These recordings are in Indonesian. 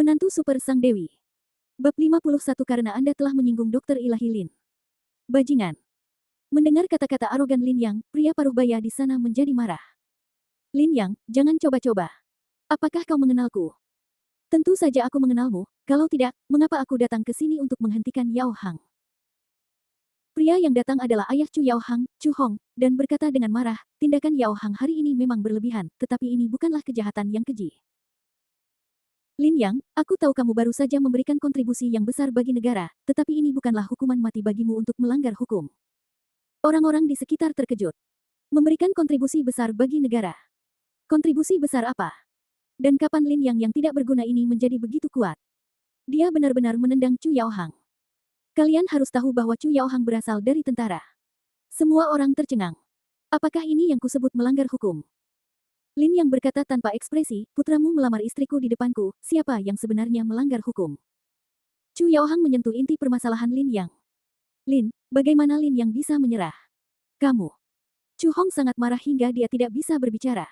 Menantu Super Sang Dewi. Bab 51 karena Anda telah menyinggung Dokter Ilahi Lin. Bajingan. Mendengar kata-kata arogan Lin Yang, pria paruh baya di sana menjadi marah. Lin Yang, jangan coba-coba. Apakah kau mengenalku? Tentu saja aku mengenalmu, kalau tidak, mengapa aku datang ke sini untuk menghentikan Yao Hang? Pria yang datang adalah ayah Chu Yao Hang, Chu Hong, dan berkata dengan marah, tindakan Yao Hang hari ini memang berlebihan, tetapi ini bukanlah kejahatan yang keji. Lin Yang, aku tahu kamu baru saja memberikan kontribusi yang besar bagi negara, tetapi ini bukanlah hukuman mati bagimu untuk melanggar hukum. Orang-orang di sekitar terkejut. Memberikan kontribusi besar bagi negara. Kontribusi besar apa? Dan kapan Lin Yang yang tidak berguna ini menjadi begitu kuat? Dia benar-benar menendang Chu Yao Hang. Kalian harus tahu bahwa Chu Yao Hang berasal dari tentara. Semua orang tercengang. Apakah ini yang kusebut melanggar hukum? Lin Yang berkata tanpa ekspresi, putramu melamar istriku di depanku, siapa yang sebenarnya melanggar hukum? Chu Yao Hang menyentuh inti permasalahan Lin Yang. Lin, bagaimana Lin Yang bisa menyerah? Kamu. Chu Hong sangat marah hingga dia tidak bisa berbicara.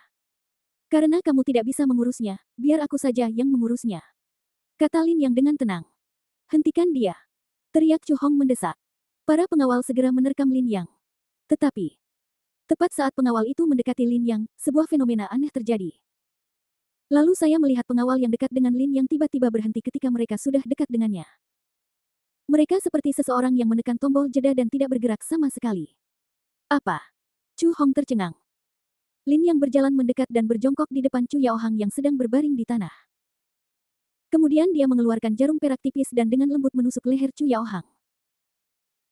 Karena kamu tidak bisa mengurusnya, biar aku saja yang mengurusnya. Kata Lin Yang dengan tenang. Hentikan dia. Teriak Chu Hong mendesak. Para pengawal segera menerkam Lin Yang. Tetapi, tepat saat pengawal itu mendekati Lin Yang, sebuah fenomena aneh terjadi. Lalu saya melihat pengawal yang dekat dengan Lin Yang tiba-tiba berhenti ketika mereka sudah dekat dengannya. Mereka seperti seseorang yang menekan tombol jeda dan tidak bergerak sama sekali. Apa? Chu Hong tercengang. Lin Yang berjalan mendekat dan berjongkok di depan Chu Yao Hang yang sedang berbaring di tanah. Kemudian dia mengeluarkan jarum perak tipis dan dengan lembut menusuk leher Chu Yao Hang.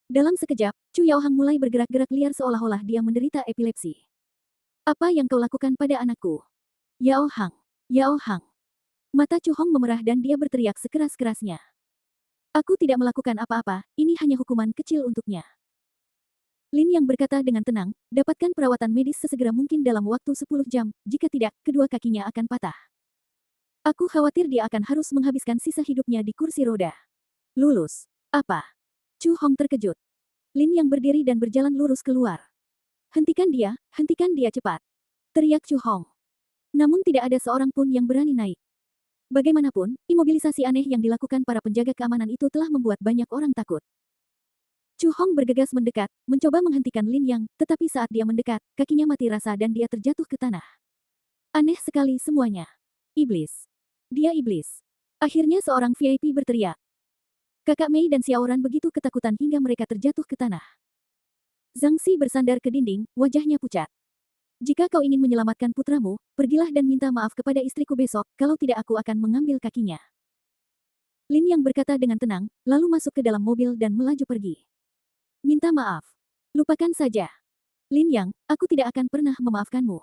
Dalam sekejap, Chu Yao Hang mulai bergerak-gerak liar seolah-olah dia menderita epilepsi. Apa yang kau lakukan pada anakku? Yao Hang. Yao Hang. Mata Chu Hong memerah dan dia berteriak sekeras-kerasnya. Aku tidak melakukan apa-apa, ini hanya hukuman kecil untuknya. Lin Yang berkata dengan tenang, dapatkan perawatan medis sesegera mungkin dalam waktu 10 jam, jika tidak, kedua kakinya akan patah. Aku khawatir dia akan harus menghabiskan sisa hidupnya di kursi roda. Lulus. Apa? Chu Hong terkejut. Lin Yang berdiri dan berjalan lurus keluar. Hentikan dia cepat. Teriak Chu Hong. Namun tidak ada seorang pun yang berani naik. Bagaimanapun, imobilisasi aneh yang dilakukan para penjaga keamanan itu telah membuat banyak orang takut. Chu Hong bergegas mendekat, mencoba menghentikan Lin Yang, tetapi saat dia mendekat, kakinya mati rasa dan dia terjatuh ke tanah. Aneh sekali semuanya. Iblis. Dia iblis. Akhirnya seorang VIP berteriak. Kakak Mei dan Xiaoran begitu ketakutan hingga mereka terjatuh ke tanah. Zhang Xi bersandar ke dinding, wajahnya pucat. Jika kau ingin menyelamatkan putramu, pergilah dan minta maaf kepada istriku besok, kalau tidak aku akan mengambil kakinya. Lin Yang berkata dengan tenang, lalu masuk ke dalam mobil dan melaju pergi. Minta maaf. Lupakan saja. Lin Yang, aku tidak akan pernah memaafkanmu.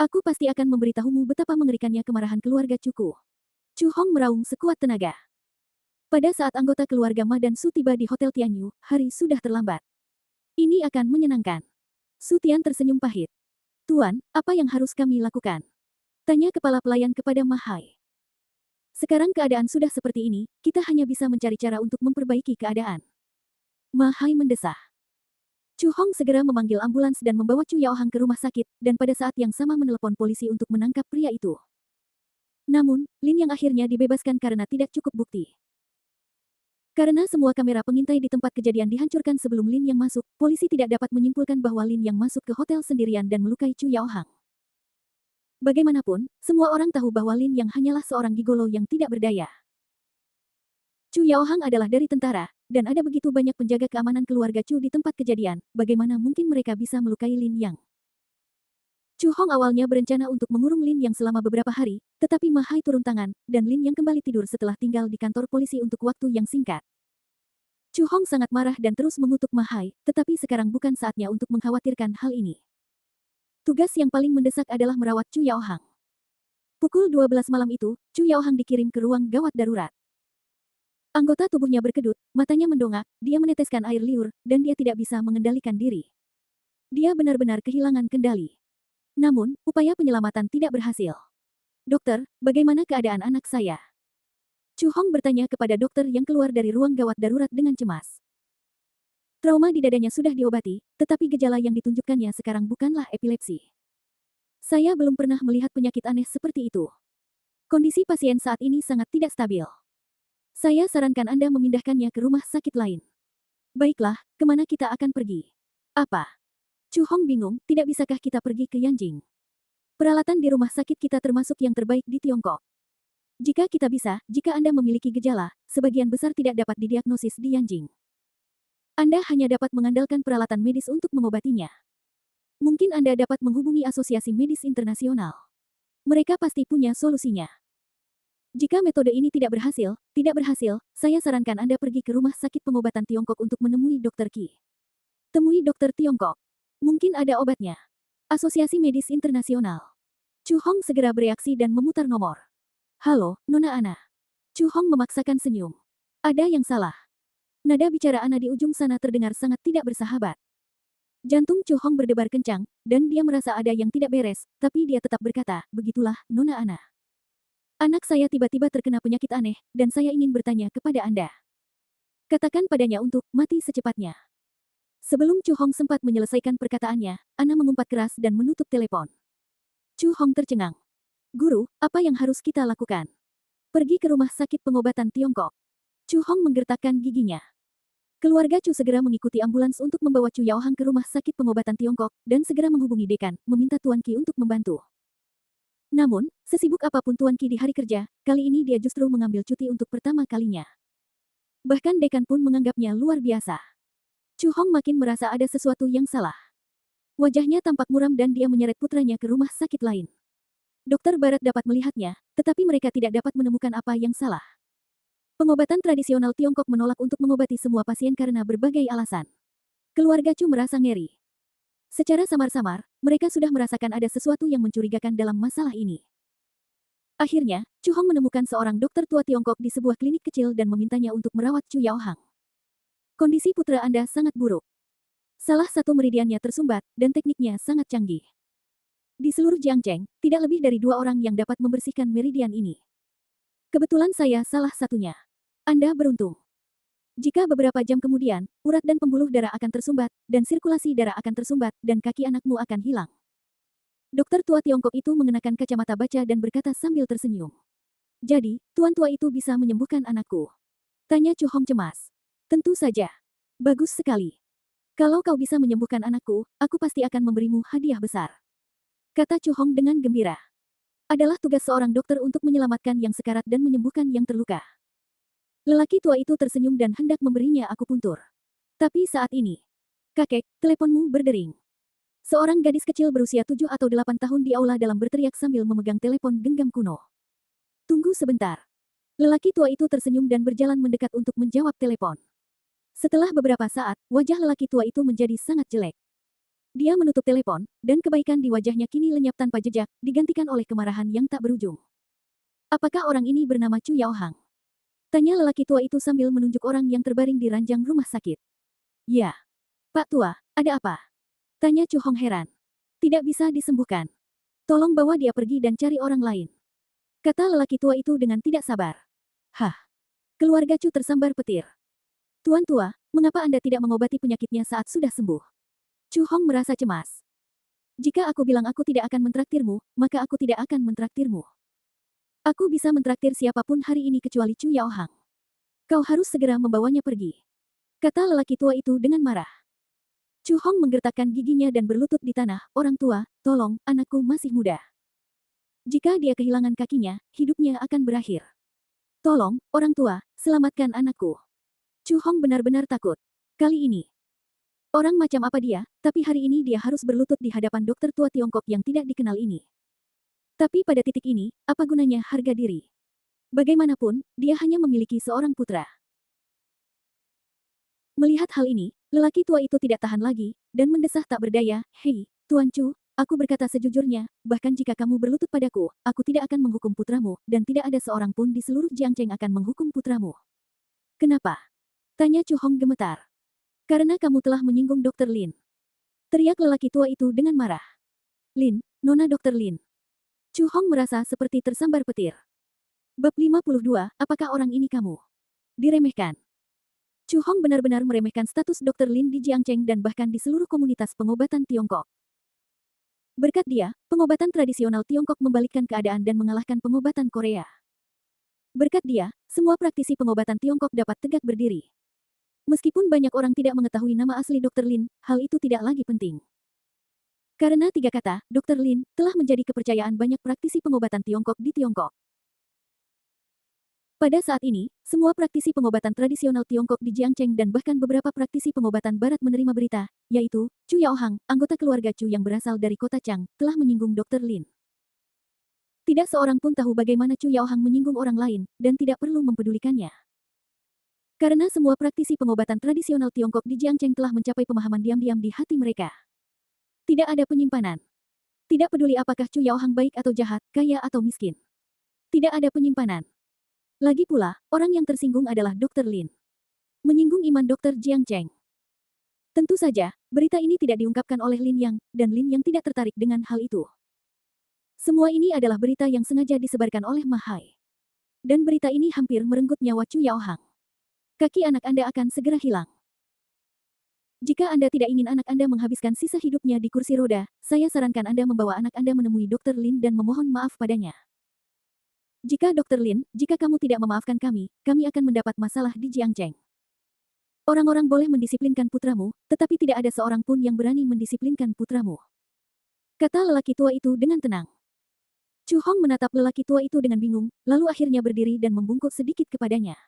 Aku pasti akan memberitahumu betapa mengerikannya kemarahan keluarga Cuku. Chu Hong meraung sekuat tenaga. Pada saat anggota keluarga Ma dan Su tiba di Hotel Tianyu, hari sudah terlambat. Ini akan menyenangkan. Su Tian tersenyum pahit. Tuan, apa yang harus kami lakukan? Tanya kepala pelayan kepada Ma Hai. Sekarang keadaan sudah seperti ini, kita hanya bisa mencari cara untuk memperbaiki keadaan. Ma Hai mendesah. Chu Hong segera memanggil ambulans dan membawa Chu Yao Hang ke rumah sakit, dan pada saat yang sama menelepon polisi untuk menangkap pria itu. Namun, Lin Yang akhirnya dibebaskan karena tidak cukup bukti. Karena semua kamera pengintai di tempat kejadian dihancurkan sebelum Lin Yang masuk, polisi tidak dapat menyimpulkan bahwa Lin Yang masuk ke hotel sendirian dan melukai Chu Yao Hang. Bagaimanapun, semua orang tahu bahwa Lin Yang hanyalah seorang gigolo yang tidak berdaya. Chu Yao Hang adalah dari tentara, dan ada begitu banyak penjaga keamanan keluarga Chu di tempat kejadian, bagaimana mungkin mereka bisa melukai Lin Yang? Chu Hong awalnya berencana untuk mengurung Lin Yang selama beberapa hari, tetapi Ma Hai turun tangan, dan Lin Yang kembali tidur setelah tinggal di kantor polisi untuk waktu yang singkat. Chu Hong sangat marah dan terus mengutuk Ma Hai, tetapi sekarang bukan saatnya untuk mengkhawatirkan hal ini. Tugas yang paling mendesak adalah merawat Chu Yao Hang. Pukul 12 malam itu, Chu Yao Hang dikirim ke ruang gawat darurat. Anggota tubuhnya berkedut, matanya mendongak, dia meneteskan air liur, dan dia tidak bisa mengendalikan diri. Dia benar-benar kehilangan kendali. Namun, upaya penyelamatan tidak berhasil. Dokter, bagaimana keadaan anak saya? Chu Hong bertanya kepada dokter yang keluar dari ruang gawat darurat dengan cemas. Trauma di dadanya sudah diobati, tetapi gejala yang ditunjukkannya sekarang bukanlah epilepsi. Saya belum pernah melihat penyakit aneh seperti itu. Kondisi pasien saat ini sangat tidak stabil. Saya sarankan Anda memindahkannya ke rumah sakit lain. Baiklah, kemana kita akan pergi? Apa? Chu Hong bingung, tidak bisakah kita pergi ke Yanjing? Peralatan di rumah sakit kita termasuk yang terbaik di Tiongkok. Jika kita bisa, jika Anda memiliki gejala, sebagian besar tidak dapat didiagnosis di Yanjing. Anda hanya dapat mengandalkan peralatan medis untuk mengobatinya. Mungkin Anda dapat menghubungi Asosiasi Medis Internasional. Mereka pasti punya solusinya. Jika metode ini tidak berhasil, saya sarankan Anda pergi ke rumah sakit pengobatan Tiongkok untuk menemui Dr. Qi. Temui dokter Tiongkok. Mungkin ada obatnya. Asosiasi Medis Internasional. Chu Hong segera bereaksi dan memutar nomor. Halo, Nona Ana. Chu Hong memaksakan senyum. Ada yang salah. Nada bicara Ana di ujung sana terdengar sangat tidak bersahabat. Jantung Chu Hong berdebar kencang, dan dia merasa ada yang tidak beres, tapi dia tetap berkata, begitulah, Nona Ana. Anak saya tiba-tiba terkena penyakit aneh, dan saya ingin bertanya kepada Anda. Katakan padanya untuk mati secepatnya. Sebelum Chu Hong sempat menyelesaikan perkataannya, Ana mengumpat keras dan menutup telepon. Chu Hong tercengang. Guru, apa yang harus kita lakukan? Pergi ke rumah sakit pengobatan Tiongkok. Chu Hong menggertakkan giginya. Keluarga Chu segera mengikuti ambulans untuk membawa Chu Yaohang ke rumah sakit pengobatan Tiongkok, dan segera menghubungi dekan, meminta Tuan Qi untuk membantu. Namun, sesibuk apapun Tuan Qi di hari kerja, kali ini dia justru mengambil cuti untuk pertama kalinya. Bahkan dekan pun menganggapnya luar biasa. Chu Hong makin merasa ada sesuatu yang salah. Wajahnya tampak muram dan dia menyeret putranya ke rumah sakit lain. Dokter Barat dapat melihatnya, tetapi mereka tidak dapat menemukan apa yang salah. Pengobatan tradisional Tiongkok menolak untuk mengobati semua pasien karena berbagai alasan. Keluarga Chu merasa ngeri. Secara samar-samar, mereka sudah merasakan ada sesuatu yang mencurigakan dalam masalah ini. Akhirnya, Chu Hong menemukan seorang dokter tua Tiongkok di sebuah klinik kecil dan memintanya untuk merawat Chu Yaohang. Kondisi putra Anda sangat buruk. Salah satu meridiannya tersumbat, dan tekniknya sangat canggih. Di seluruh Jiangcheng, tidak lebih dari 2 orang yang dapat membersihkan meridian ini. Kebetulan saya salah satunya. Anda beruntung. Jika beberapa jam kemudian, urat dan pembuluh darah akan tersumbat, dan sirkulasi darah akan tersumbat, dan kaki anakmu akan hilang. Dokter tua Tiongkok itu mengenakan kacamata baca dan berkata sambil tersenyum. Jadi, tuan tua itu bisa menyembuhkan anakku? Tanya Chu Hong cemas. Tentu saja. Bagus sekali. Kalau kau bisa menyembuhkan anakku, aku pasti akan memberimu hadiah besar. Kata Chu Hong dengan gembira. Adalah tugas seorang dokter untuk menyelamatkan yang sekarat dan menyembuhkan yang terluka. Lelaki tua itu tersenyum dan hendak memberinya akupuntur. Tapi saat ini, kakek, teleponmu berdering. Seorang gadis kecil berusia 7 atau 8 tahun di aula dalam berteriak sambil memegang telepon genggam kuno. Tunggu sebentar. Lelaki tua itu tersenyum dan berjalan mendekat untuk menjawab telepon. Setelah beberapa saat, wajah lelaki tua itu menjadi sangat jelek. Dia menutup telepon, dan kebaikan di wajahnya kini lenyap tanpa jejak, digantikan oleh kemarahan yang tak berujung. Apakah orang ini bernama Chu Yaohang? Tanya lelaki tua itu sambil menunjuk orang yang terbaring di ranjang rumah sakit. Ya. Pak tua, ada apa? Tanya Chu Hong heran. Tidak bisa disembuhkan. Tolong bawa dia pergi dan cari orang lain. Kata lelaki tua itu dengan tidak sabar. Hah. Keluarga Chu tersambar petir. Tuan tua, mengapa Anda tidak mengobati penyakitnya saat sudah sembuh? Chu Hong merasa cemas. Jika aku bilang aku tidak akan mentraktirmu, maka aku tidak akan mentraktirmu. Aku bisa mentraktir siapapun hari ini kecuali Chu Yaohang. Kau harus segera membawanya pergi. Kata lelaki tua itu dengan marah. Chu Hong menggertakkan giginya dan berlutut di tanah, orang tua, tolong, anakku masih muda. Jika dia kehilangan kakinya, hidupnya akan berakhir. Tolong, orang tua, selamatkan anakku. Chu Hong benar-benar takut. Kali ini. Orang macam apa dia, tapi hari ini dia harus berlutut di hadapan dokter tua Tiongkok yang tidak dikenal ini. Tapi pada titik ini, apa gunanya harga diri? Bagaimanapun, dia hanya memiliki seorang putra. Melihat hal ini, lelaki tua itu tidak tahan lagi, dan mendesah tak berdaya, Hei, Tuan Chu, aku berkata sejujurnya, bahkan jika kamu berlutut padaku, aku tidak akan menghukum putramu, dan tidak ada seorang pun di seluruh Jiangcheng akan menghukum putramu. Kenapa? Tanya Chu Hong gemetar. Karena kamu telah menyinggung Dr. Lin. Teriak lelaki tua itu dengan marah. Lin, Nona Dr. Lin. Chu Hong merasa seperti tersambar petir. Bab 52, apakah orang ini kamu? Diremehkan. Chu Hong benar-benar meremehkan status Dr. Lin di Jiangcheng dan bahkan di seluruh komunitas pengobatan Tiongkok. Berkat dia, pengobatan tradisional Tiongkok membalikkan keadaan dan mengalahkan pengobatan Korea. Berkat dia, semua praktisi pengobatan Tiongkok dapat tegak berdiri. Meskipun banyak orang tidak mengetahui nama asli Dr. Lin, hal itu tidak lagi penting. Karena tiga kata, Dr. Lin, telah menjadi kepercayaan banyak praktisi pengobatan Tiongkok di Tiongkok. Pada saat ini, semua praktisi pengobatan tradisional Tiongkok di Jiangcheng dan bahkan beberapa praktisi pengobatan barat menerima berita, yaitu, Chu Yaohang, anggota keluarga Chu yang berasal dari kota Chang, telah menyinggung Dr. Lin. Tidak seorang pun tahu bagaimana Chu Yaohang menyinggung orang lain, dan tidak perlu mempedulikannya. Karena semua praktisi pengobatan tradisional Tiongkok di Jiangcheng telah mencapai pemahaman diam-diam di hati mereka. Tidak ada penyimpanan. Tidak peduli apakah Chu Yaohang baik atau jahat, kaya atau miskin. Tidak ada penyimpanan. Lagi pula, orang yang tersinggung adalah Dr. Lin. Menyinggung iman Dr. Jiangcheng. Tentu saja, berita ini tidak diungkapkan oleh Lin Yang, dan Lin Yang tidak tertarik dengan hal itu. Semua ini adalah berita yang sengaja disebarkan oleh Ma Hai. Dan berita ini hampir merenggut nyawa Chu Yaohang. Kaki anak Anda akan segera hilang. Jika Anda tidak ingin anak Anda menghabiskan sisa hidupnya di kursi roda, saya sarankan Anda membawa anak Anda menemui Dr. Lin dan memohon maaf padanya. Jika Dr. Lin, jika kamu tidak memaafkan kami akan mendapat masalah di Jiangcheng. Orang-orang boleh mendisiplinkan putramu, tetapi tidak ada seorang pun yang berani mendisiplinkan putramu. Kata lelaki tua itu dengan tenang. Chu Hong menatap lelaki tua itu dengan bingung, lalu akhirnya berdiri dan membungkuk sedikit kepadanya.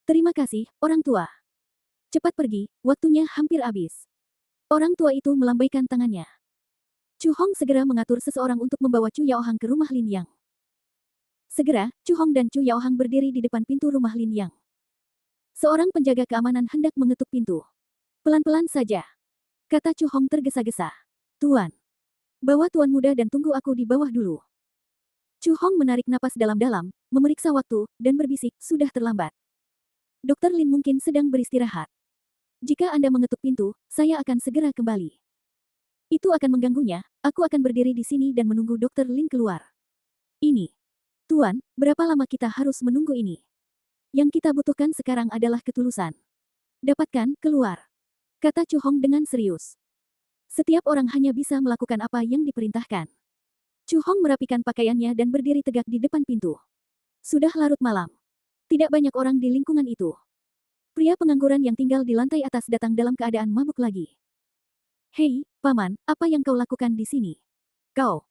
Terima kasih, orang tua. Cepat pergi, waktunya hampir habis. Orang tua itu melambaikan tangannya. Chu Hong segera mengatur seseorang untuk membawa Chu Yaohang ke rumah Lin Yang. Segera, Chu Hong dan Chu Yaohang berdiri di depan pintu rumah Lin Yang. Seorang penjaga keamanan hendak mengetuk pintu. Pelan-pelan saja. Kata Chu Hong tergesa-gesa. Tuan. Bawa tuan muda dan tunggu aku di bawah dulu. Chu Hong menarik napas dalam-dalam, memeriksa waktu, dan berbisik, sudah terlambat. Dr. Lin mungkin sedang beristirahat. Jika Anda mengetuk pintu, saya akan segera kembali. Itu akan mengganggunya, aku akan berdiri di sini dan menunggu Dr. Lin keluar. Ini. Tuan, berapa lama kita harus menunggu ini? Yang kita butuhkan sekarang adalah ketulusan. Dapatkan, keluar. Kata Chu Hong dengan serius. Setiap orang hanya bisa melakukan apa yang diperintahkan. Chu Hong merapikan pakaiannya dan berdiri tegak di depan pintu. Sudah larut malam. Tidak banyak orang di lingkungan itu. Pria pengangguran yang tinggal di lantai atas datang dalam keadaan mabuk lagi. Hei, Paman, apa yang kau lakukan di sini? Kau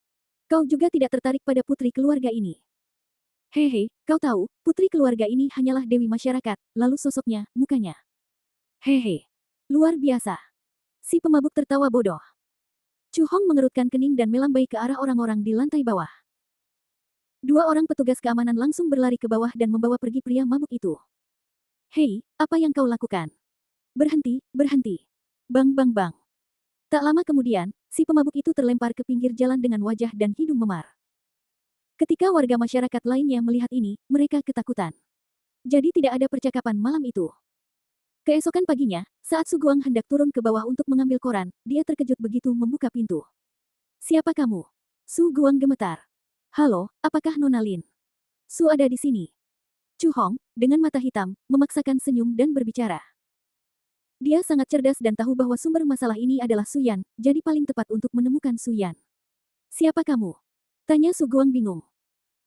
juga tidak tertarik pada putri keluarga ini. Hehe, kau tahu, putri keluarga ini hanyalah dewi masyarakat, lalu sosoknya, mukanya. Hehe, luar biasa. Si pemabuk tertawa bodoh. Chu Hong mengerutkan kening dan melambai ke arah orang-orang di lantai bawah. Dua orang petugas keamanan langsung berlari ke bawah dan membawa pergi pria mabuk itu. Hei, apa yang kau lakukan? Berhenti, berhenti. Bang bang bang. Tak lama kemudian, si pemabuk itu terlempar ke pinggir jalan dengan wajah dan hidung memar. Ketika warga masyarakat lainnya melihat ini, mereka ketakutan. Jadi tidak ada percakapan malam itu. Keesokan paginya, saat Su Guang hendak turun ke bawah untuk mengambil koran, dia terkejut begitu membuka pintu. Siapa kamu? Su Guang gemetar. Halo, apakah Nona Lin? Su ada di sini. Chu Hong, dengan mata hitam, memaksakan senyum dan berbicara. Dia sangat cerdas dan tahu bahwa sumber masalah ini adalah Su Yan, jadi paling tepat untuk menemukan Su Yan. Siapa kamu? Tanya Su Guang bingung.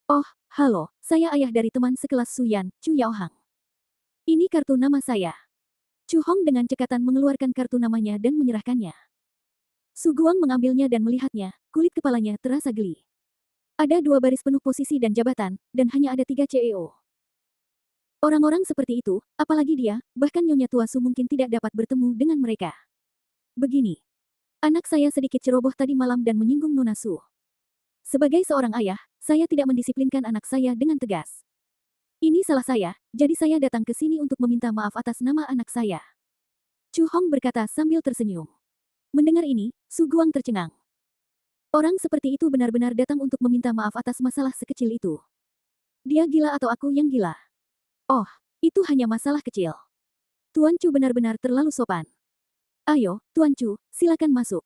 Oh, halo, saya ayah dari teman sekelas Su Yan, Chu Yaohang. Ini kartu nama saya. Chu Hong dengan cekatan mengeluarkan kartu namanya dan menyerahkannya. Su Guang mengambilnya dan melihatnya, kulit kepalanya terasa geli. Ada 2 baris penuh posisi dan jabatan, dan hanya ada 3 CEO. Orang-orang seperti itu, apalagi dia, bahkan Nyonya Tua Su mungkin tidak dapat bertemu dengan mereka. Begini. Anak saya sedikit ceroboh tadi malam dan menyinggung Nona Su. Sebagai seorang ayah, saya tidak mendisiplinkan anak saya dengan tegas. Ini salah saya, jadi saya datang ke sini untuk meminta maaf atas nama anak saya. Chu Hong berkata sambil tersenyum. Mendengar ini, Su Guang tercengang. Orang seperti itu benar-benar datang untuk meminta maaf atas masalah sekecil itu. Dia gila atau aku yang gila? Oh, itu hanya masalah kecil. Tuan Chu benar-benar terlalu sopan. Ayo, Tuan Chu, silakan masuk.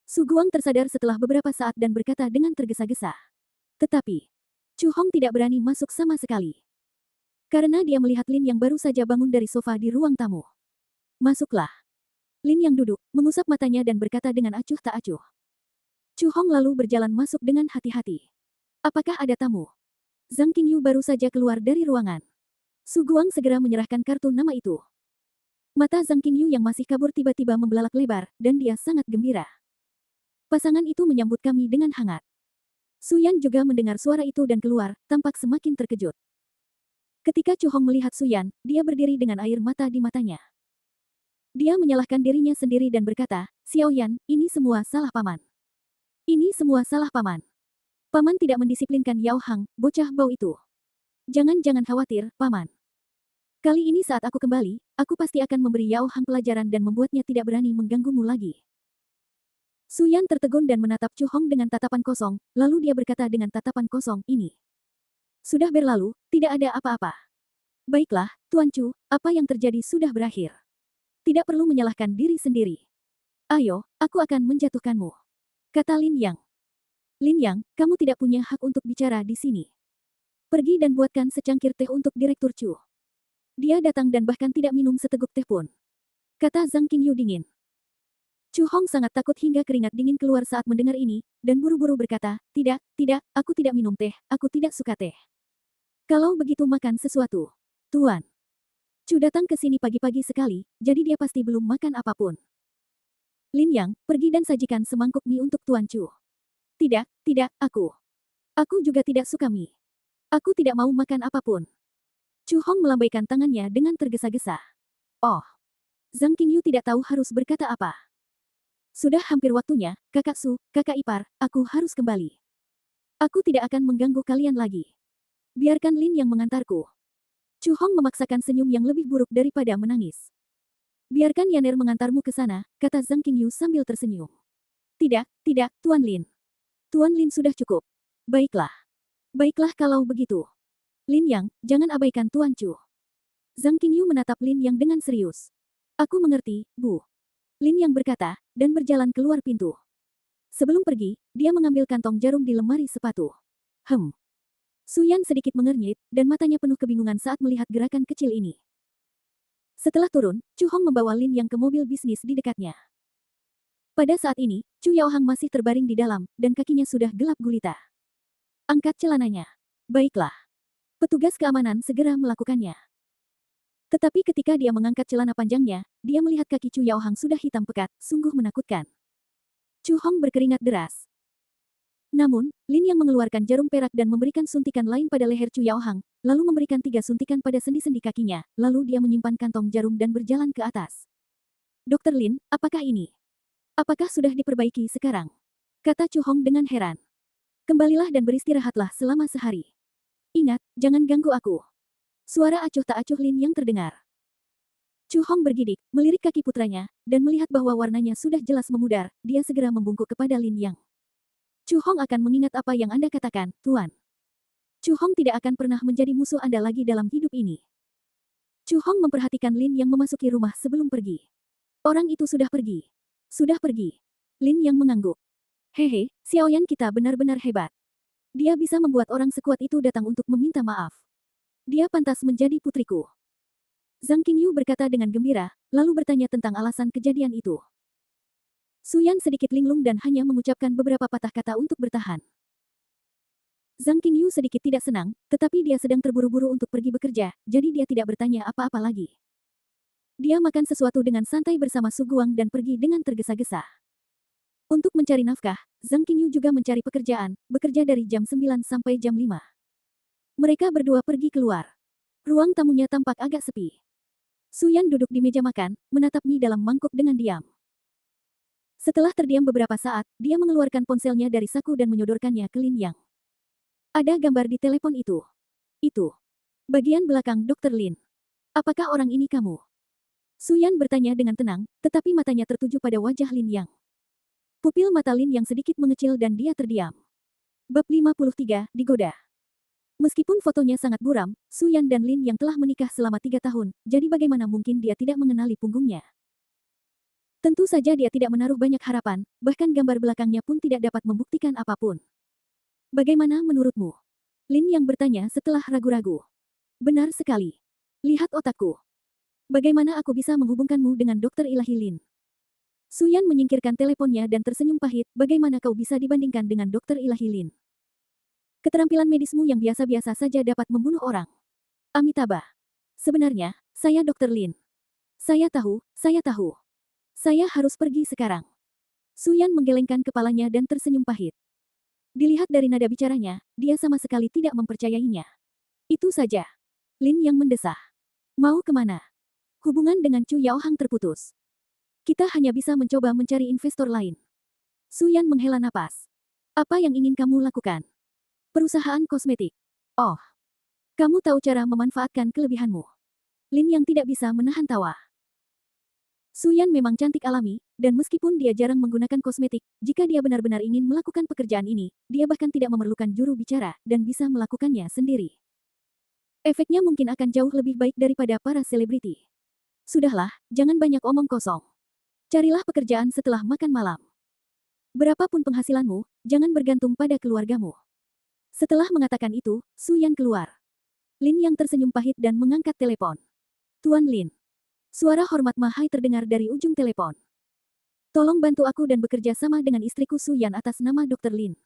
Su Guang tersadar setelah beberapa saat dan berkata dengan tergesa-gesa. Tetapi, Chu Hong tidak berani masuk sama sekali. Karena dia melihat Lin yang baru saja bangun dari sofa di ruang tamu. Masuklah. Lin yang duduk, mengusap matanya dan berkata dengan acuh tak acuh. Chu Hong lalu berjalan masuk dengan hati-hati. Apakah ada tamu? Zhang Qingyu baru saja keluar dari ruangan. Su Guang segera menyerahkan kartu nama itu. Mata Zhang Qingyu yang masih kabur tiba-tiba membelalak lebar, dan dia sangat gembira. Pasangan itu menyambut kami dengan hangat. Su Yan juga mendengar suara itu dan keluar, tampak semakin terkejut. Ketika Chu Hong melihat Su Yan, dia berdiri dengan air mata di matanya. Dia menyalahkan dirinya sendiri dan berkata, Xiao Yan, ini semua salah paman. Ini semua salah paman. Paman tidak mendisiplinkan Yao Hang, bocah bau itu. Jangan khawatir, paman. Kali ini saat aku kembali, aku pasti akan memberi Yao Hang pelajaran dan membuatnya tidak berani mengganggumu lagi. Su Yan tertegun dan menatap Chu Hong dengan tatapan kosong, lalu dia berkata dengan tatapan kosong, ini sudah berlalu, tidak ada apa-apa. Baiklah, Tuan Chu, apa yang terjadi sudah berakhir. Tidak perlu menyalahkan diri sendiri. Ayo, aku akan menjatuhkanmu. Kata Lin Yang. Lin Yang, kamu tidak punya hak untuk bicara di sini. Pergi dan buatkan secangkir teh untuk Direktur Chu. Dia datang dan bahkan tidak minum seteguk teh pun. Kata Zhang Qingyu dingin. Chu Hong sangat takut hingga keringat dingin keluar saat mendengar ini, dan buru-buru berkata, tidak, aku tidak minum teh, aku tidak suka teh. Kalau begitu makan sesuatu. Tuan. Chu datang ke sini pagi-pagi sekali, jadi dia pasti belum makan apapun. Lin Yang, pergi dan sajikan semangkuk mie untuk Tuan Chu. Tidak, aku. Aku juga tidak suka mie. Aku tidak mau makan apapun. Chu Hong melambaikan tangannya dengan tergesa-gesa. Oh. Zhang Qingyu tidak tahu harus berkata apa. Sudah hampir waktunya, kakak Su, kakak ipar, aku harus kembali. Aku tidak akan mengganggu kalian lagi. Biarkan Lin yang mengantarku. Chu Hong memaksakan senyum yang lebih buruk daripada menangis. Biarkan Yaner mengantarmu ke sana, kata Zhang Qingyu sambil tersenyum. Tidak, Tuan Lin. Tuan Lin sudah cukup. Baiklah. Baiklah kalau begitu. Lin Yang, jangan abaikan Tuan Chu. Zhang Qingyu menatap Lin Yang dengan serius. Aku mengerti, Bu. Lin Yang berkata, dan berjalan keluar pintu. Sebelum pergi, dia mengambil kantong jarum di lemari sepatu. Su Yan sedikit mengernyit, dan matanya penuh kebingungan saat melihat gerakan kecil ini. Setelah turun, Chu Hong membawa Lin Yang ke mobil bisnis di dekatnya. Pada saat ini, Chu Yao Hang masih terbaring di dalam, dan kakinya sudah gelap gulita. Angkat celananya. Baiklah. Petugas keamanan segera melakukannya. Tetapi ketika dia mengangkat celana panjangnya, dia melihat kaki Chu Yao Hang sudah hitam pekat, sungguh menakutkan. Chu Hong berkeringat deras. Namun, Lin Yang mengeluarkan jarum perak dan memberikan suntikan lain pada leher Chu Yao Hang, lalu memberikan 3 suntikan pada sendi-sendi kakinya, lalu dia menyimpan kantong jarum dan berjalan ke atas. Dokter Lin, apakah ini? Apakah sudah diperbaiki sekarang? Kata Chu Hong dengan heran. Kembalilah dan beristirahatlah selama sehari. Ingat, jangan ganggu aku. Suara acuh tak acuh Lin Yang terdengar. Chu Hong bergidik, melirik kaki putranya, dan melihat bahwa warnanya sudah jelas memudar, dia segera membungkuk kepada Lin Yang. Chu Hong akan mengingat apa yang Anda katakan, Tuan. Chu Hong tidak akan pernah menjadi musuh Anda lagi dalam hidup ini. Chu Hong memperhatikan Lin Yang memasuki rumah sebelum pergi. Orang itu sudah pergi. Sudah pergi. Lin Yang mengangguk. Hehe, Xiao Yan kita benar-benar hebat. Dia bisa membuat orang sekuat itu datang untuk meminta maaf. Dia pantas menjadi putriku. Zhang Qingyu berkata dengan gembira, lalu bertanya tentang alasan kejadian itu. Su Yan sedikit linglung dan hanya mengucapkan beberapa patah kata untuk bertahan. Zhang Qingyu sedikit tidak senang, tetapi dia sedang terburu-buru untuk pergi bekerja, jadi dia tidak bertanya apa-apa lagi. Dia makan sesuatu dengan santai bersama Su Guang dan pergi dengan tergesa-gesa. Untuk mencari nafkah, Zhang Qingyu juga mencari pekerjaan, bekerja dari jam 9 sampai jam 5. Mereka berdua pergi keluar. Ruang tamunya tampak agak sepi. Su Yan duduk di meja makan, menatap mie dalam mangkuk dengan diam. Setelah terdiam beberapa saat, dia mengeluarkan ponselnya dari saku dan menyodorkannya ke Lin Yang. Ada gambar di telepon itu. Itu. Bagian belakang Dr. Lin. Apakah orang ini kamu? Su Yan bertanya dengan tenang, tetapi matanya tertuju pada wajah Lin Yang. Pupil mata Lin Yang sedikit mengecil dan dia terdiam. Bab 53, digoda. Meskipun fotonya sangat buram, Su Yan dan Lin Yang telah menikah selama 3 tahun, jadi bagaimana mungkin dia tidak mengenali punggungnya? Tentu saja dia tidak menaruh banyak harapan, bahkan gambar belakangnya pun tidak dapat membuktikan apapun. Bagaimana menurutmu? Lin Yang bertanya setelah ragu-ragu. Benar sekali. Lihat otakku. Bagaimana aku bisa menghubungkanmu dengan Dokter Ilahi Lin? Suyan menyingkirkan teleponnya dan tersenyum pahit, bagaimana kau bisa dibandingkan dengan Dokter Ilahi Lin? Keterampilan medismu yang biasa-biasa saja dapat membunuh orang. Amitabha. Sebenarnya, saya Dokter Lin. Saya tahu, saya tahu. Saya harus pergi sekarang. Suyan menggelengkan kepalanya dan tersenyum pahit. Dilihat dari nada bicaranya, dia sama sekali tidak mempercayainya. Itu saja. Lin yang mendesah. Mau kemana? Hubungan dengan Chu Yaohang terputus. Kita hanya bisa mencoba mencari investor lain. Suyan menghela napas. Apa yang ingin kamu lakukan? Perusahaan kosmetik. Oh, kamu tahu cara memanfaatkan kelebihanmu. Lin yang tidak bisa menahan tawa. Suyan memang cantik alami, dan meskipun dia jarang menggunakan kosmetik, jika dia benar-benar ingin melakukan pekerjaan ini, dia bahkan tidak memerlukan juru bicara, dan bisa melakukannya sendiri. Efeknya mungkin akan jauh lebih baik daripada para selebriti. Sudahlah, jangan banyak omong kosong. Carilah pekerjaan setelah makan malam. Berapapun penghasilanmu, jangan bergantung pada keluargamu. Setelah mengatakan itu, Suyan keluar. Lin yang tersenyum pahit dan mengangkat telepon. Tuan Lin. Suara hormat Mahai terdengar dari ujung telepon. Tolong bantu aku dan bekerja sama dengan istriku Suyan atas nama Dr. Lin.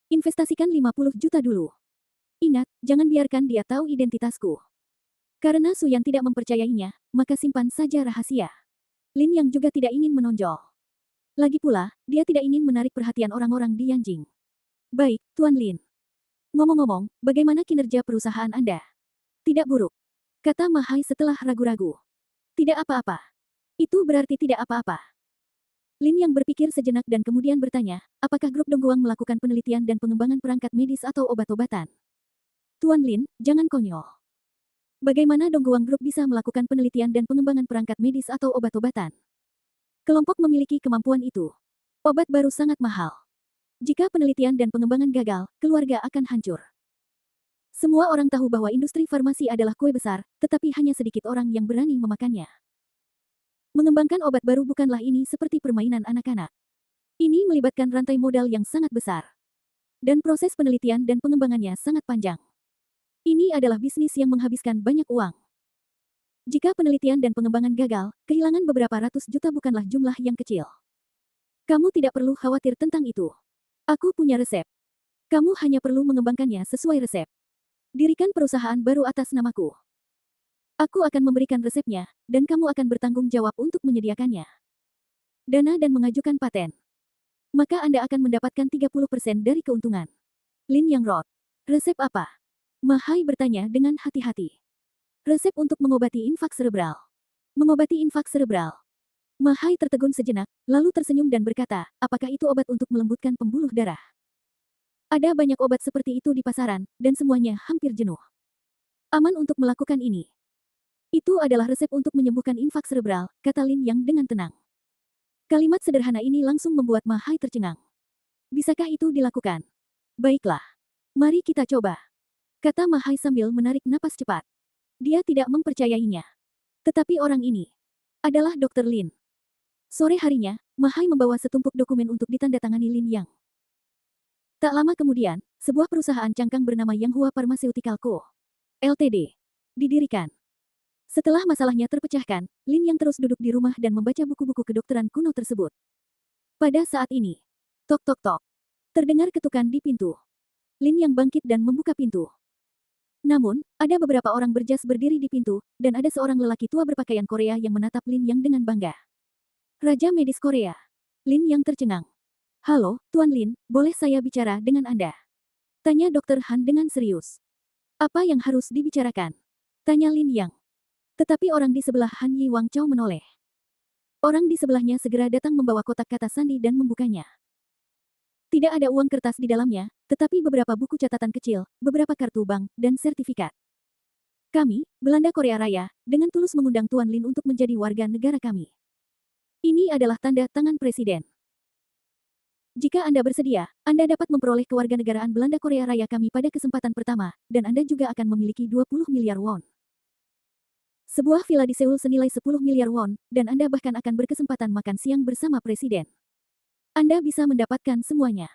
Investasikan 50 juta dulu. Ingat, jangan biarkan dia tahu identitasku. Karena Suyan tidak mempercayainya, maka simpan saja rahasia. Lin yang juga tidak ingin menonjol. Lagi pula, dia tidak ingin menarik perhatian orang-orang di Yanjing. Baik, Tuan Lin. Ngomong-ngomong, bagaimana kinerja perusahaan Anda? Tidak buruk. Kata Mahai setelah ragu-ragu. Tidak apa-apa. Itu berarti tidak apa-apa. Lin yang berpikir sejenak dan kemudian bertanya, apakah grup Dongguang melakukan penelitian dan pengembangan perangkat medis atau obat-obatan? Tuan Lin, jangan konyol. Bagaimana Dongguang Group bisa melakukan penelitian dan pengembangan perangkat medis atau obat-obatan? Kelompok memiliki kemampuan itu. Obat baru sangat mahal. Jika penelitian dan pengembangan gagal, keluarga akan hancur. Semua orang tahu bahwa industri farmasi adalah kue besar, tetapi hanya sedikit orang yang berani memakannya. Mengembangkan obat baru bukanlah ini seperti permainan anak-anak. Ini melibatkan rantai modal yang sangat besar. Dan proses penelitian dan pengembangannya sangat panjang. Ini adalah bisnis yang menghabiskan banyak uang. Jika penelitian dan pengembangan gagal, kehilangan beberapa ratus juta bukanlah jumlah yang kecil. Kamu tidak perlu khawatir tentang itu. Aku punya resep. Kamu hanya perlu mengembangkannya sesuai resep. Dirikan perusahaan baru atas namaku. Aku akan memberikan resepnya, dan kamu akan bertanggung jawab untuk menyediakannya. Dana dan mengajukan paten. Maka Anda akan mendapatkan 30% dari keuntungan. Lin Yang Rod. Resep apa? Mahai bertanya dengan hati-hati. Resep untuk mengobati infak serebral. Mengobati infak serebral. Mahai tertegun sejenak, lalu tersenyum dan berkata, apakah itu obat untuk melembutkan pembuluh darah? Ada banyak obat seperti itu di pasaran, dan semuanya hampir jenuh. Aman untuk melakukan ini. Itu adalah resep untuk menyembuhkan infak serebral, kata Lin Yang dengan tenang. Kalimat sederhana ini langsung membuat Mahai tercengang. Bisakah itu dilakukan? Baiklah. Mari kita coba. Kata Mahai sambil menarik napas cepat. Dia tidak mempercayainya. Tetapi orang ini adalah Dr. Lin. Sore harinya, Mahai membawa setumpuk dokumen untuk ditandatangani Lin Yang. Tak lama kemudian, sebuah perusahaan cangkang bernama Yanghua Pharmaceutical Co. Ltd. didirikan. Setelah masalahnya terpecahkan, Lin Yang terus duduk di rumah dan membaca buku-buku kedokteran kuno tersebut. Pada saat ini, tok tok tok, terdengar ketukan di pintu. Lin Yang bangkit dan membuka pintu. Namun, ada beberapa orang berjas berdiri di pintu, dan ada seorang lelaki tua berpakaian Korea yang menatap Lin Yang dengan bangga. Raja Medis Korea. Lin Yang tercengang. Halo, Tuan Lin, boleh saya bicara dengan Anda? Tanya Dr. Han dengan serius. Apa yang harus dibicarakan? Tanya Lin Yang. Tetapi orang di sebelah Han Yi Wang Chao menoleh. Orang di sebelahnya segera datang membawa kotak kata sandi dan membukanya. Tidak ada uang kertas di dalamnya, tetapi beberapa buku catatan kecil, beberapa kartu bank, dan sertifikat. Kami, Belanda Korea Raya, dengan tulus mengundang Tuan Lin untuk menjadi warga negara kami. Ini adalah tanda tangan Presiden. Jika Anda bersedia, Anda dapat memperoleh kewarganegaraan Belanda Korea Raya kami pada kesempatan pertama, dan Anda juga akan memiliki 20 miliar won. Sebuah villa di Seoul senilai 10 miliar won, dan Anda bahkan akan berkesempatan makan siang bersama Presiden. Anda bisa mendapatkan semuanya.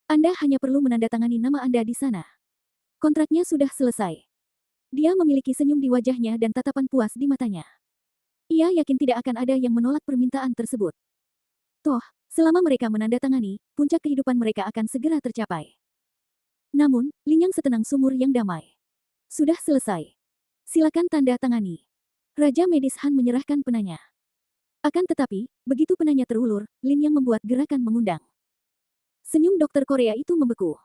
Anda hanya perlu menandatangani nama Anda di sana. Kontraknya sudah selesai. Dia memiliki senyum di wajahnya dan tatapan puas di matanya. Ia yakin tidak akan ada yang menolak permintaan tersebut. Toh, selama mereka menandatangani, puncak kehidupan mereka akan segera tercapai. Namun, Lin Yang setenang sumur yang damai. Sudah selesai. Silakan tanda tangani. Raja Medis Han menyerahkan penanya. Akan tetapi, begitu penanya terulur, Lin Yang membuat gerakan mengundang. Senyum dokter Korea itu membeku.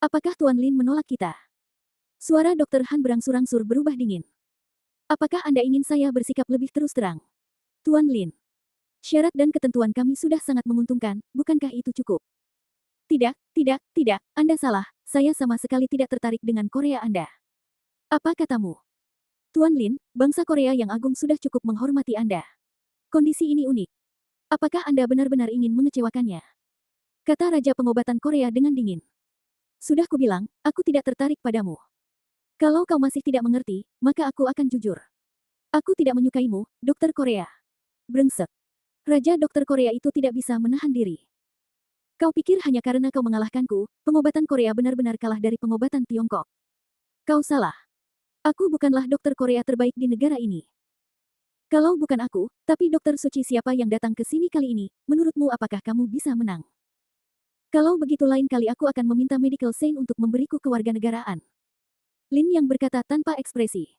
Apakah Tuan Lin menolak kita? Suara dokter Han berangsur-angsur berubah dingin. Apakah Anda ingin saya bersikap lebih terus terang? Tuan Lin. Syarat dan ketentuan kami sudah sangat menguntungkan, bukankah itu cukup? Tidak, tidak, tidak, Anda salah, saya sama sekali tidak tertarik dengan Korea Anda. Apa katamu? Tuan Lin, bangsa Korea yang agung sudah cukup menghormati Anda. Kondisi ini unik. Apakah Anda benar-benar ingin mengecewakannya? Kata Raja Pengobatan Korea dengan dingin. Sudah kubilang, aku tidak tertarik padamu. Kalau kau masih tidak mengerti, maka aku akan jujur. Aku tidak menyukaimu, dokter Korea. Brengsek. Raja dokter Korea itu tidak bisa menahan diri. Kau pikir hanya karena kau mengalahkanku, pengobatan Korea benar-benar kalah dari pengobatan Tiongkok. Kau salah. Aku bukanlah dokter Korea terbaik di negara ini. Kalau bukan aku, tapi dokter suci siapa yang datang ke sini kali ini, menurutmu apakah kamu bisa menang? Kalau begitu lain kali aku akan meminta medical sign untuk memberiku kewarganegaraan. Lin yang berkata tanpa ekspresi.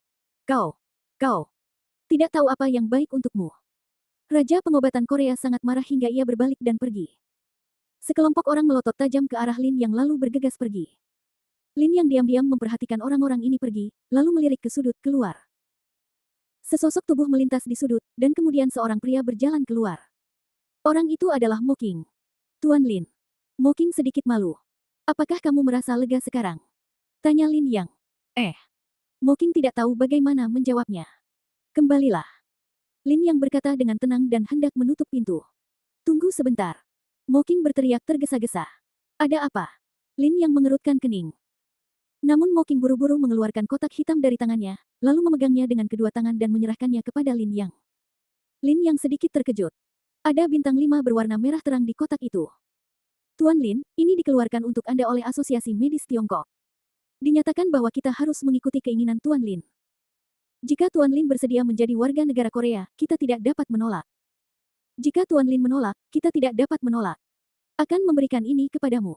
Kau tidak tahu apa yang baik untukmu. Raja Pengobatan Korea sangat marah hingga ia berbalik dan pergi. Sekelompok orang melotot tajam ke arah Lin yang lalu bergegas pergi. Lin yang diam-diam memperhatikan orang-orang ini pergi, lalu melirik ke sudut keluar. Sesosok tubuh melintas di sudut, dan kemudian seorang pria berjalan keluar. Orang itu adalah Mo King. Tuan Lin. Mo King sedikit malu. Apakah kamu merasa lega sekarang? Tanya Lin Yang. Mo King tidak tahu bagaimana menjawabnya. Kembalilah. Lin Yang berkata dengan tenang dan hendak menutup pintu. Tunggu sebentar. Mo King berteriak tergesa-gesa. Ada apa? Lin Yang mengerutkan kening. Namun Mo King buru-buru mengeluarkan kotak hitam dari tangannya, lalu memegangnya dengan kedua tangan dan menyerahkannya kepada Lin Yang. Lin Yang sedikit terkejut. Ada bintang 5 berwarna merah terang di kotak itu. Tuan Lin, ini dikeluarkan untuk Anda oleh Asosiasi Medis Tiongkok. Dinyatakan bahwa kita harus mengikuti keinginan Tuan Lin. Jika Tuan Lin bersedia menjadi warga negara Korea, kita tidak dapat menolak. Jika Tuan Lin menolak, kita tidak dapat menolak. Akan memberikan ini kepadamu.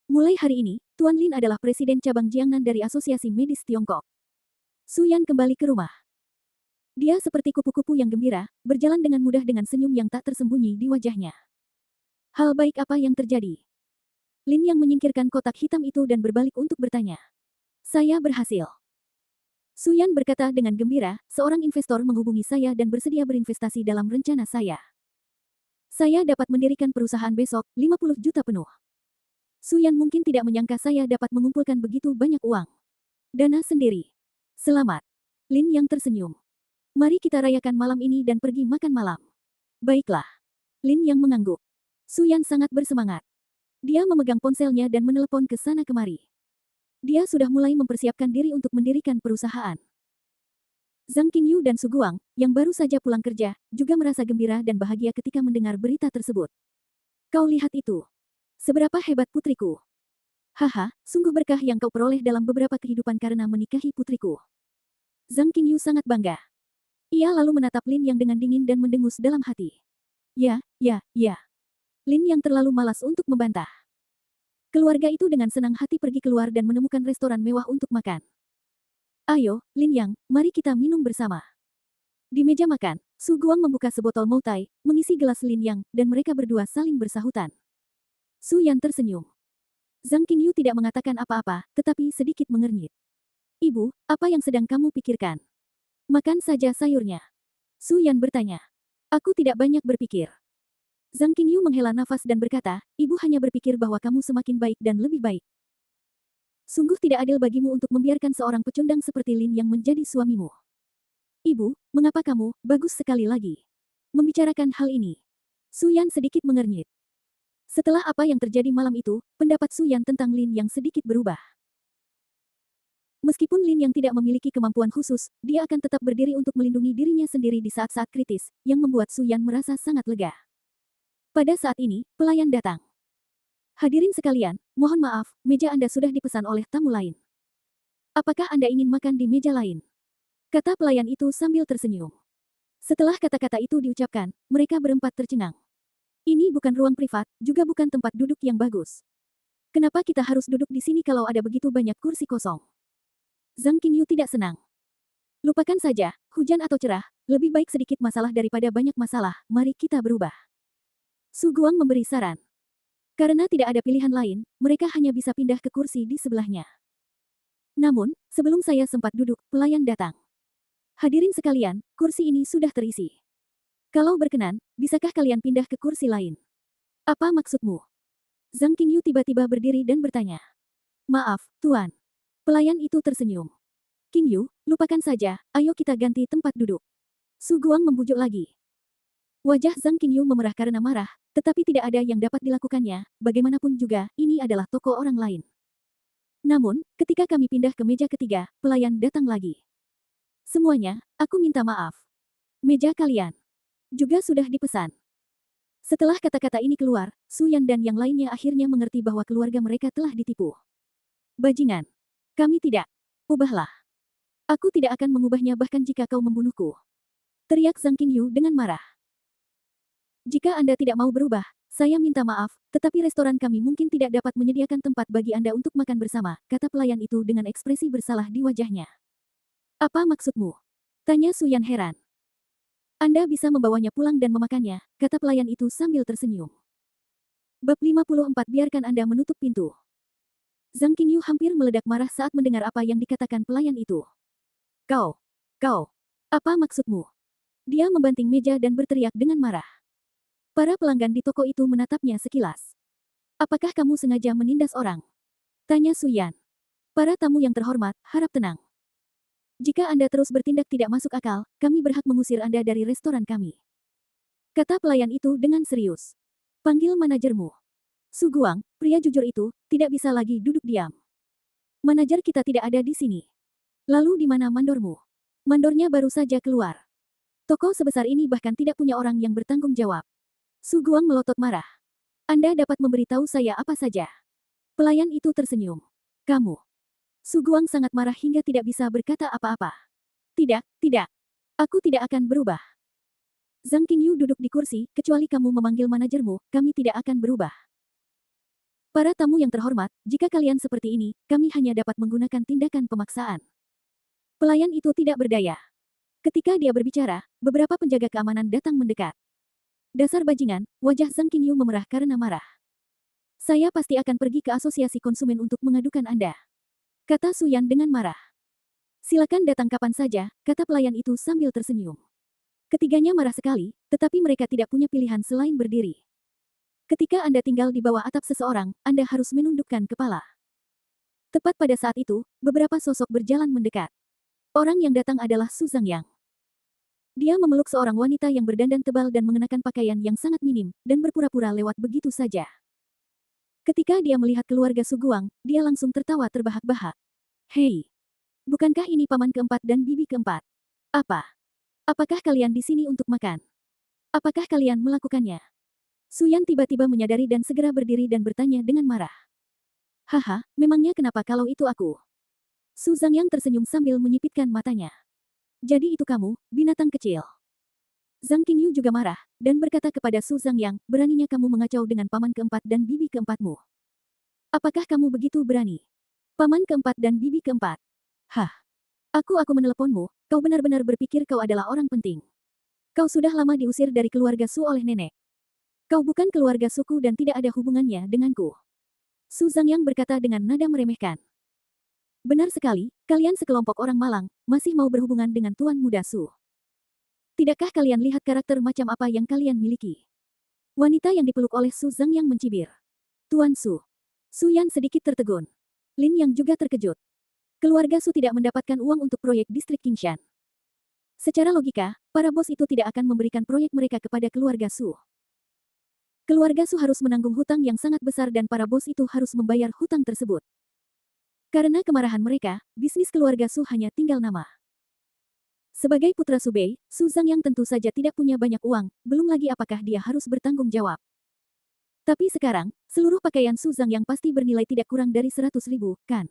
Mulai hari ini, Tuan Lin adalah Presiden Cabang Jiangnan dari Asosiasi Medis Tiongkok. Su Yan kembali ke rumah. Dia seperti kupu-kupu yang gembira, berjalan dengan mudah dengan senyum yang tak tersembunyi di wajahnya. Hal baik apa yang terjadi? Lin yang menyingkirkan kotak hitam itu dan berbalik untuk bertanya. Saya berhasil. Su Yan berkata dengan gembira, seorang investor menghubungi saya dan bersedia berinvestasi dalam rencana saya. Saya dapat mendirikan perusahaan besok, 50 juta penuh. Su Yan mungkin tidak menyangka saya dapat mengumpulkan begitu banyak uang. Dana sendiri. Selamat. Lin yang tersenyum. Mari kita rayakan malam ini dan pergi makan malam. Baiklah. Lin yang mengangguk. Su Yan sangat bersemangat. Dia memegang ponselnya dan menelepon ke sana kemari. Dia sudah mulai mempersiapkan diri untuk mendirikan perusahaan. Zhang Qingyu dan Su Guang, yang baru saja pulang kerja, juga merasa gembira dan bahagia ketika mendengar berita tersebut. Kau lihat itu. Seberapa hebat putriku. Haha, sungguh berkah yang kau peroleh dalam beberapa kehidupan karena menikahi putriku. Zhang Qingyu sangat bangga. Ia lalu menatap Lin yang dengan dingin dan mendengus dalam hati. Ya. Lin yang terlalu malas untuk membantah. Keluarga itu dengan senang hati pergi keluar dan menemukan restoran mewah untuk makan. Ayo, Lin Yang, mari kita minum bersama. Di meja makan, Su Guang membuka sebotol moutai, mengisi gelas Lin Yang, dan mereka berdua saling bersahutan. Su Yan tersenyum. Zhang Qingyu tidak mengatakan apa-apa, tetapi sedikit mengernyit. Ibu, apa yang sedang kamu pikirkan? Makan saja sayurnya. Su Yan bertanya. Aku tidak banyak berpikir. Zhang Qingyu menghela nafas dan berkata, ibu hanya berpikir bahwa kamu semakin baik dan lebih baik. Sungguh tidak adil bagimu untuk membiarkan seorang pecundang seperti Lin yang menjadi suamimu. Ibu, mengapa kamu, bagus sekali lagi, membicarakan hal ini? Su Yan sedikit mengernyit. Setelah apa yang terjadi malam itu, pendapat Su Yan tentang Lin yang sedikit berubah. Meskipun Lin yang tidak memiliki kemampuan khusus, dia akan tetap berdiri untuk melindungi dirinya sendiri di saat-saat kritis, yang membuat Su Yan merasa sangat lega. Pada saat ini, pelayan datang. Hadirin sekalian, mohon maaf, meja Anda sudah dipesan oleh tamu lain. Apakah Anda ingin makan di meja lain? Kata pelayan itu sambil tersenyum. Setelah kata-kata itu diucapkan, mereka berempat tercengang. Ini bukan ruang privat, juga bukan tempat duduk yang bagus. Kenapa kita harus duduk di sini kalau ada begitu banyak kursi kosong? Zhang Qingyu tidak senang. Lupakan saja, hujan atau cerah, lebih baik sedikit masalah daripada banyak masalah, mari kita berubah. Su Guang memberi saran. Karena tidak ada pilihan lain, mereka hanya bisa pindah ke kursi di sebelahnya. Namun, sebelum saya sempat duduk, pelayan datang. Hadirin sekalian, kursi ini sudah terisi. Kalau berkenan, bisakah kalian pindah ke kursi lain? Apa maksudmu? Zhang Qingyu tiba-tiba berdiri dan bertanya. Maaf, Tuan. Pelayan itu tersenyum. Qingyu, lupakan saja, ayo kita ganti tempat duduk. Su Guang membujuk lagi. Wajah Zhang Qingyu memerah karena marah, tetapi tidak ada yang dapat dilakukannya, bagaimanapun juga, ini adalah toko orang lain. Namun, ketika kami pindah ke meja ketiga, pelayan datang lagi. Semuanya, aku minta maaf. Meja kalian juga sudah dipesan. Setelah kata-kata ini keluar, Su Yan dan yang lainnya akhirnya mengerti bahwa keluarga mereka telah ditipu. Bajingan. Kami tidak. Ubahlah. Aku tidak akan mengubahnya bahkan jika kau membunuhku. Teriak Zhang Qingyu dengan marah. Jika Anda tidak mau berubah, saya minta maaf, tetapi restoran kami mungkin tidak dapat menyediakan tempat bagi Anda untuk makan bersama, kata pelayan itu dengan ekspresi bersalah di wajahnya. Apa maksudmu? Tanya Su Yan heran. Anda bisa membawanya pulang dan memakannya, kata pelayan itu sambil tersenyum. Bab 54 biarkan Anda menutup pintu. Zhang Qingyu hampir meledak marah saat mendengar apa yang dikatakan pelayan itu. Kau, apa maksudmu? Dia membanting meja dan berteriak dengan marah. Para pelanggan di toko itu menatapnya sekilas. Apakah kamu sengaja menindas orang? Tanya Su Yan. Para tamu yang terhormat, harap tenang. Jika Anda terus bertindak tidak masuk akal, kami berhak mengusir Anda dari restoran kami. Kata pelayan itu dengan serius. Panggil manajermu. Su Guang, pria jujur itu, tidak bisa lagi duduk diam. Manajer kita tidak ada di sini. Lalu di mana mandormu? Mandornya baru saja keluar. Toko sebesar ini bahkan tidak punya orang yang bertanggung jawab. Su Guang melotot marah. Anda dapat memberitahu saya apa saja. Pelayan itu tersenyum. Kamu. Su Guang sangat marah hingga tidak bisa berkata apa-apa. Tidak. Aku tidak akan berubah. Zhang Qingyu duduk di kursi, kecuali kamu memanggil manajermu, kami tidak akan berubah. Para tamu yang terhormat, jika kalian seperti ini, kami hanya dapat menggunakan tindakan pemaksaan. Pelayan itu tidak berdaya. Ketika dia berbicara, beberapa penjaga keamanan datang mendekat. Dasar bajingan, wajah Zhang Qingyu memerah karena marah. Saya pasti akan pergi ke asosiasi konsumen untuk mengadukan Anda. Kata Su Yan dengan marah. Silakan datang kapan saja, kata pelayan itu sambil tersenyum. Ketiganya marah sekali, tetapi mereka tidak punya pilihan selain berdiri. Ketika Anda tinggal di bawah atap seseorang, Anda harus menundukkan kepala. Tepat pada saat itu, beberapa sosok berjalan mendekat. Orang yang datang adalah Su Zhangyang. Dia memeluk seorang wanita yang berdandan tebal dan mengenakan pakaian yang sangat minim, dan berpura-pura lewat begitu saja. Ketika dia melihat keluarga Su Guang, dia langsung tertawa terbahak-bahak. Hei, bukankah ini paman keempat dan bibi keempat? Apakah kalian di sini untuk makan? Apakah kalian melakukannya? Su Yan tiba-tiba menyadari dan segera berdiri dan bertanya dengan marah. Haha, memangnya kenapa kalau itu aku? Su Zhangyang tersenyum sambil menyipitkan matanya. Jadi itu kamu, binatang kecil. Zhang Qingyu juga marah, dan berkata kepada Su Zhangyang, beraninya kamu mengacau dengan paman keempat dan bibi keempatmu. Apakah kamu begitu berani? Paman keempat dan bibi keempat. Hah? Aku meneleponmu, kau benar-benar berpikir kau adalah orang penting. Kau sudah lama diusir dari keluarga Su oleh nenek. Kau bukan keluarga suku dan tidak ada hubungannya denganku. Su Zhangyang berkata dengan nada meremehkan. Benar sekali, kalian sekelompok orang malang, masih mau berhubungan dengan Tuan Muda Su. Tidakkah kalian lihat karakter macam apa yang kalian miliki? Wanita yang dipeluk oleh Su Zhangyang mencibir. Tuan Su. Su Yan sedikit tertegun. Lin yang juga terkejut. Keluarga Su tidak mendapatkan uang untuk proyek distrik Qingshan. Secara logika, para bos itu tidak akan memberikan proyek mereka kepada keluarga Su. Keluarga Su harus menanggung hutang yang sangat besar dan para bos itu harus membayar hutang tersebut. Karena kemarahan mereka, bisnis keluarga Su hanya tinggal nama. Sebagai putra Su Bei, Su Zhangyang tentu saja tidak punya banyak uang, belum lagi apakah dia harus bertanggung jawab. Tapi sekarang, seluruh pakaian Su Zhangyang pasti bernilai tidak kurang dari 100.000, kan?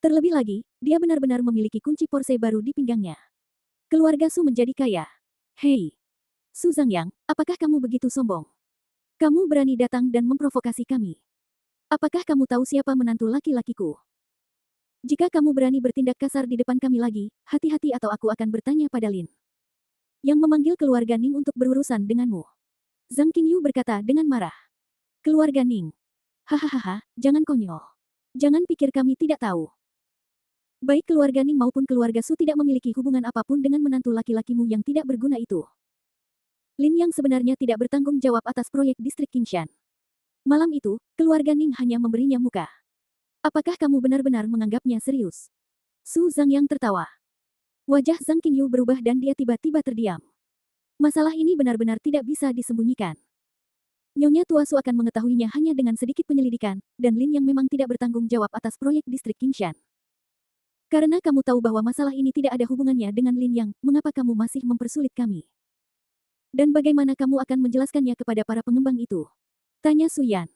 Terlebih lagi, dia benar-benar memiliki kunci Porsche baru di pinggangnya. Keluarga Su menjadi kaya. Hei! Su Zhangyang, apakah kamu begitu sombong? Kamu berani datang dan memprovokasi kami. Apakah kamu tahu siapa menantu laki-lakiku? Jika kamu berani bertindak kasar di depan kami lagi, hati-hati atau aku akan bertanya pada Lin yang memanggil keluarga Ning untuk berurusan denganmu. Zhang Qingyu berkata dengan marah. Keluarga Ning. Hahaha, jangan konyol. Jangan pikir kami tidak tahu. Baik keluarga Ning maupun keluarga Su tidak memiliki hubungan apapun dengan menantu laki-lakimu yang tidak berguna itu. Lin yang sebenarnya tidak bertanggung jawab atas proyek distrik Qingshan. Malam itu, keluarga Ning hanya memberinya muka. Apakah kamu benar-benar menganggapnya serius? Su Zhangyang tertawa. Wajah Zhang Qingyu berubah dan dia tiba-tiba terdiam. Masalah ini benar-benar tidak bisa disembunyikan. Nyonya Tua Su akan mengetahuinya hanya dengan sedikit penyelidikan, dan Lin yang memang tidak bertanggung jawab atas proyek distrik Qingshan. Karena kamu tahu bahwa masalah ini tidak ada hubungannya dengan Lin Yang, mengapa kamu masih mempersulit kami? Dan bagaimana kamu akan menjelaskannya kepada para pengembang itu? Tanya Su Yan.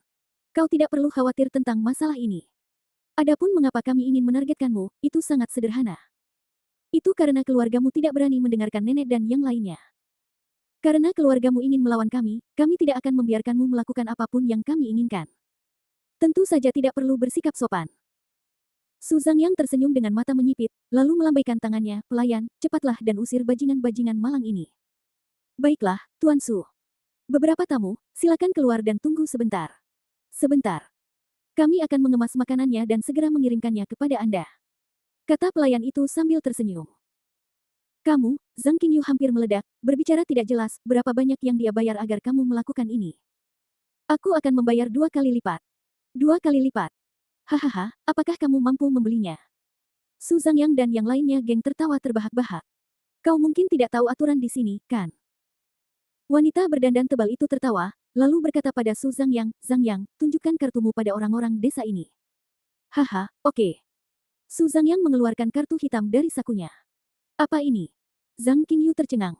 Kau tidak perlu khawatir tentang masalah ini. Adapun mengapa kami ingin menargetkanmu, itu sangat sederhana. Itu karena keluargamu tidak berani mendengarkan nenek dan yang lainnya. Karena keluargamu ingin melawan kami tidak akan membiarkanmu melakukan apapun yang kami inginkan. Tentu saja tidak perlu bersikap sopan. Su Zhangyang tersenyum dengan mata menyipit, lalu melambaikan tangannya, pelayan, cepatlah dan usir bajingan-bajingan malang ini. Baiklah, Tuan Su. Beberapa tamu, silakan keluar dan tunggu sebentar. Sebentar. Kami akan mengemas makanannya dan segera mengirimkannya kepada Anda. Kata pelayan itu sambil tersenyum. Kamu, Zhang Qingyu hampir meledak, berbicara tidak jelas, berapa banyak yang dia bayar agar kamu melakukan ini. Aku akan membayar 2 kali lipat. 2 kali lipat. Hahaha, apakah kamu mampu membelinya? Su Zhangyang dan yang lainnya geng tertawa terbahak-bahak. Kau mungkin tidak tahu aturan di sini, kan? Wanita berdandan tebal itu tertawa, lalu berkata pada Su Zhangyang, Zhangyang, tunjukkan kartumu pada orang-orang desa ini. Haha, oke. Su Zhangyang mengeluarkan kartu hitam dari sakunya. Apa ini? Zhang Qingyu tercengang.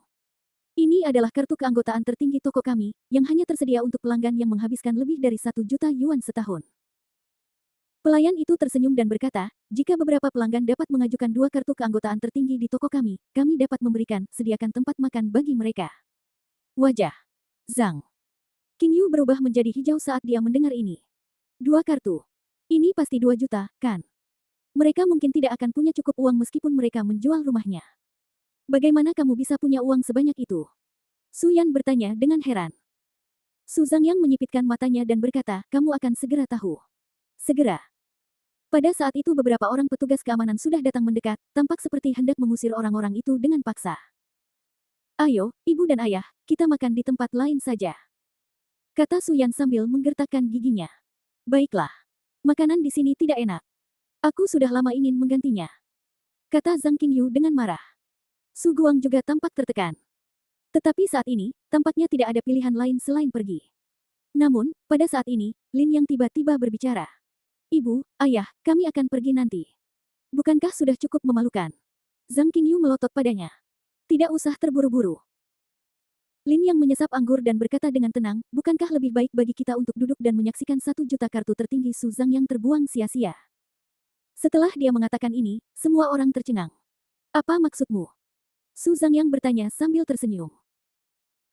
Ini adalah kartu keanggotaan tertinggi toko kami, yang hanya tersedia untuk pelanggan yang menghabiskan lebih dari 1 juta yuan setahun. Pelayan itu tersenyum dan berkata, jika beberapa pelanggan dapat mengajukan 2 kartu keanggotaan tertinggi di toko kami dapat memberikan, sediakan tempat makan bagi mereka. Wajah Zhang Qingyu berubah menjadi hijau saat dia mendengar ini. 2 kartu. Ini pasti 2 juta, kan? Mereka mungkin tidak akan punya cukup uang meskipun mereka menjual rumahnya. Bagaimana kamu bisa punya uang sebanyak itu? Su Yan bertanya dengan heran. Su Zhangyang menyipitkan matanya dan berkata, kamu akan segera tahu. Segera. Pada saat itu beberapa orang petugas keamanan sudah datang mendekat, tampak seperti hendak mengusir orang-orang itu dengan paksa. Ayo, ibu dan ayah, kita makan di tempat lain saja. Kata Su Yan sambil menggertakkan giginya. Baiklah. Makanan di sini tidak enak. Aku sudah lama ingin menggantinya. Kata Zhang Qingyu dengan marah. Su Guang juga tampak tertekan. Tetapi saat ini, tampaknya tidak ada pilihan lain selain pergi. Namun, pada saat ini, Lin yang tiba-tiba berbicara. Ibu, ayah, kami akan pergi nanti. Bukankah sudah cukup memalukan? Zhang Qingyu melotot padanya. Tidak usah terburu-buru. Lin yang menyesap anggur dan berkata dengan tenang, bukankah lebih baik bagi kita untuk duduk dan menyaksikan 1 juta kartu tertinggi Su Zhang yang terbuang sia-sia? Setelah dia mengatakan ini, semua orang tercengang. Apa maksudmu? Su Zhangyang bertanya sambil tersenyum.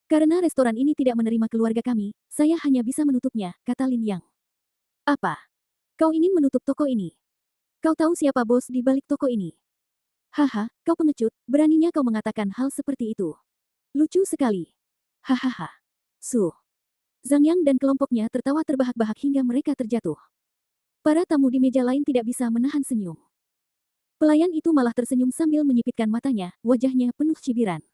Karena restoran ini tidak menerima keluarga kami, saya hanya bisa menutupnya, kata Lin Yang. Apa? Kau ingin menutup toko ini? Kau tahu siapa bos di balik toko ini? Haha, kau pengecut, beraninya kau mengatakan hal seperti itu. Lucu sekali. Hahaha. Su Zhangyang dan kelompoknya tertawa terbahak-bahak hingga mereka terjatuh. Para tamu di meja lain tidak bisa menahan senyum. Pelayan itu malah tersenyum sambil menyipitkan matanya, wajahnya penuh cibiran.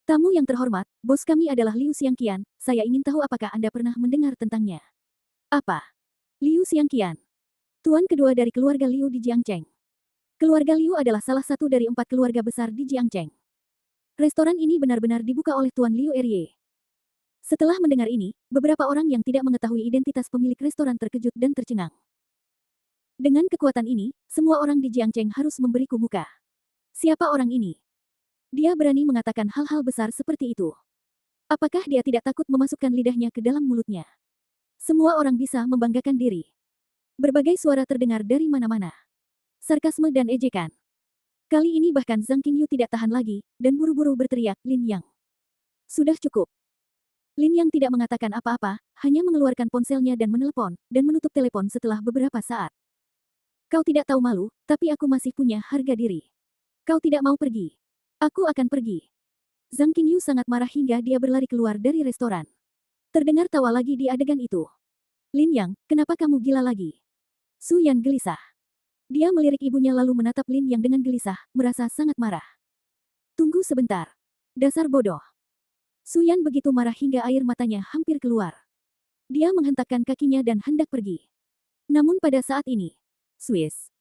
Tamu yang terhormat, bos kami adalah Liu Xiangqian, saya ingin tahu apakah Anda pernah mendengar tentangnya. Apa? Liu Xiangqian. Tuan kedua dari keluarga Liu di Jiangcheng. Keluarga Liu adalah salah satu dari 4 keluarga besar di Jiangcheng. Restoran ini benar-benar dibuka oleh Tuan Liu Erie. Setelah mendengar ini, beberapa orang yang tidak mengetahui identitas pemilik restoran terkejut dan tercengang. Dengan kekuatan ini, semua orang di Jiangcheng harus memberiku muka. Siapa orang ini? Dia berani mengatakan hal-hal besar seperti itu. Apakah dia tidak takut memasukkan lidahnya ke dalam mulutnya? Semua orang bisa membanggakan diri. Berbagai suara terdengar dari mana-mana. Sarkasme dan ejekan. Kali ini bahkan Zhang Qingyu tidak tahan lagi, dan buru-buru berteriak, Lin Yang. Sudah cukup. Lin Yang tidak mengatakan apa-apa, hanya mengeluarkan ponselnya dan menelepon, dan menutup telepon setelah beberapa saat. Kau tidak tahu malu, tapi aku masih punya harga diri. Kau tidak mau pergi. Aku akan pergi. Zhang Qingyu sangat marah hingga dia berlari keluar dari restoran. Terdengar tawa lagi di adegan itu. Lin Yang, kenapa kamu gila lagi? Su Yan gelisah. Dia melirik ibunya lalu menatap Lin Yang dengan gelisah, merasa sangat marah. Tunggu sebentar. Dasar bodoh. Su Yan begitu marah hingga air matanya hampir keluar. Dia menghentakkan kakinya dan hendak pergi. Namun pada saat ini, Swiss.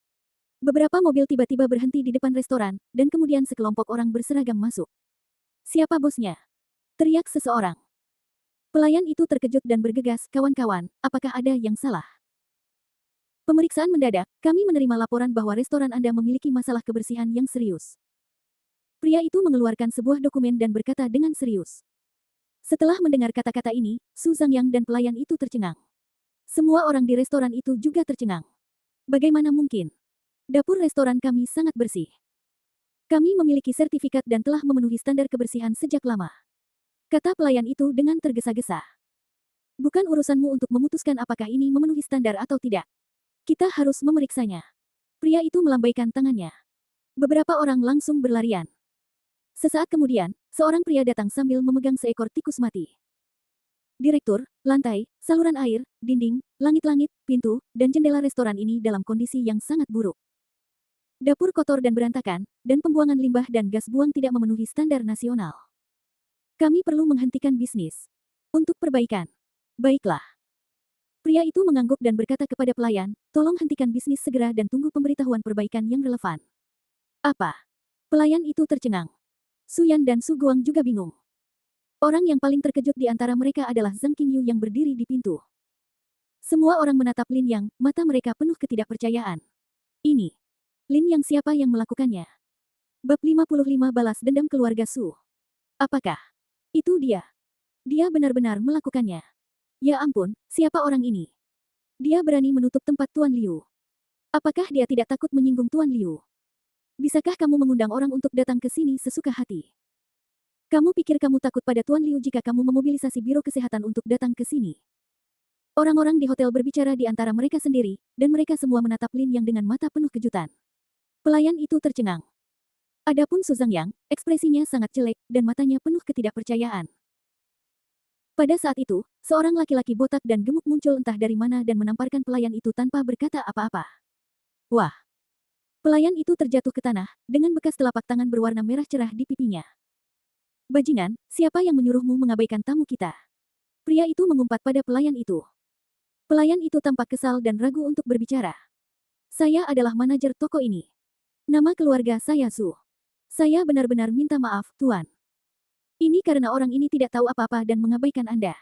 Beberapa mobil tiba-tiba berhenti di depan restoran, dan kemudian sekelompok orang berseragam masuk. Siapa bosnya? Teriak seseorang. Pelayan itu terkejut dan bergegas, kawan-kawan, apakah ada yang salah? Pemeriksaan mendadak, kami menerima laporan bahwa restoran Anda memiliki masalah kebersihan yang serius. Pria itu mengeluarkan sebuah dokumen dan berkata dengan serius. Setelah mendengar kata-kata ini, Su Zhangyang dan pelayan itu tercengang. Semua orang di restoran itu juga tercengang. Bagaimana mungkin? Dapur restoran kami sangat bersih. Kami memiliki sertifikat dan telah memenuhi standar kebersihan sejak lama. Kata pelayan itu dengan tergesa-gesa. Bukan urusanmu untuk memutuskan apakah ini memenuhi standar atau tidak. Kita harus memeriksanya. Pria itu melambaikan tangannya. Beberapa orang langsung berlarian. Sesaat kemudian, seorang pria datang sambil memegang seekor tikus mati. Direktur, lantai, saluran air, dinding, langit-langit, pintu, dan jendela restoran ini dalam kondisi yang sangat buruk. Dapur kotor dan berantakan, dan pembuangan limbah dan gas buang tidak memenuhi standar nasional. Kami perlu menghentikan bisnis. Untuk perbaikan. Baiklah. Pria itu mengangguk dan berkata kepada pelayan, tolong hentikan bisnis segera dan tunggu pemberitahuan perbaikan yang relevan. Apa? Pelayan itu tercengang. Su Yan dan Su Guang juga bingung. Orang yang paling terkejut di antara mereka adalah Zhang Qingyu yang berdiri di pintu. Semua orang menatap Lin Yang, mata mereka penuh ketidakpercayaan. Ini. Lin Yang siapa yang melakukannya? Bab 55 Balas Dendam Keluarga Su. Apakah itu dia? Dia benar-benar melakukannya. Ya ampun, siapa orang ini? Dia berani menutup tempat Tuan Liu. Apakah dia tidak takut menyinggung Tuan Liu? Bisakah kamu mengundang orang untuk datang ke sini sesuka hati? Kamu pikir kamu takut pada Tuan Liu jika kamu memobilisasi Biro Kesehatan untuk datang ke sini? Orang-orang di hotel berbicara di antara mereka sendiri, dan mereka semua menatap Lin Yang dengan mata penuh kejutan. Pelayan itu tercengang. Adapun Su Zhangyang, ekspresinya sangat jelek, dan matanya penuh ketidakpercayaan. Pada saat itu, seorang laki-laki botak dan gemuk muncul entah dari mana dan menamparkan pelayan itu tanpa berkata apa-apa. Wah! Pelayan itu terjatuh ke tanah, dengan bekas telapak tangan berwarna merah cerah di pipinya. Bajingan, siapa yang menyuruhmu mengabaikan tamu kita? Pria itu mengumpat pada pelayan itu. Pelayan itu tampak kesal dan ragu untuk berbicara. Saya adalah manajer toko ini. Nama keluarga saya Su. Saya benar-benar minta maaf, Tuan. Ini karena orang ini tidak tahu apa-apa dan mengabaikan Anda.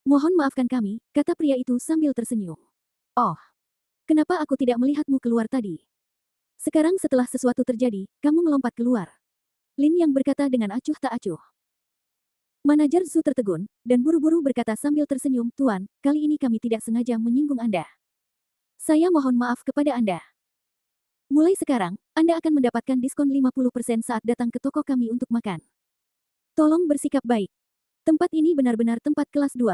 Mohon maafkan kami, kata pria itu sambil tersenyum. Oh, kenapa aku tidak melihatmu keluar tadi? Sekarang setelah sesuatu terjadi, kamu melompat keluar. Lin Yang berkata dengan acuh tak acuh. Manajer Su tertegun, dan buru-buru berkata sambil tersenyum, Tuan, kali ini kami tidak sengaja menyinggung Anda. Saya mohon maaf kepada Anda. Mulai sekarang, Anda akan mendapatkan diskon 50% saat datang ke toko kami untuk makan. Tolong bersikap baik. Tempat ini benar-benar tempat kelas 2.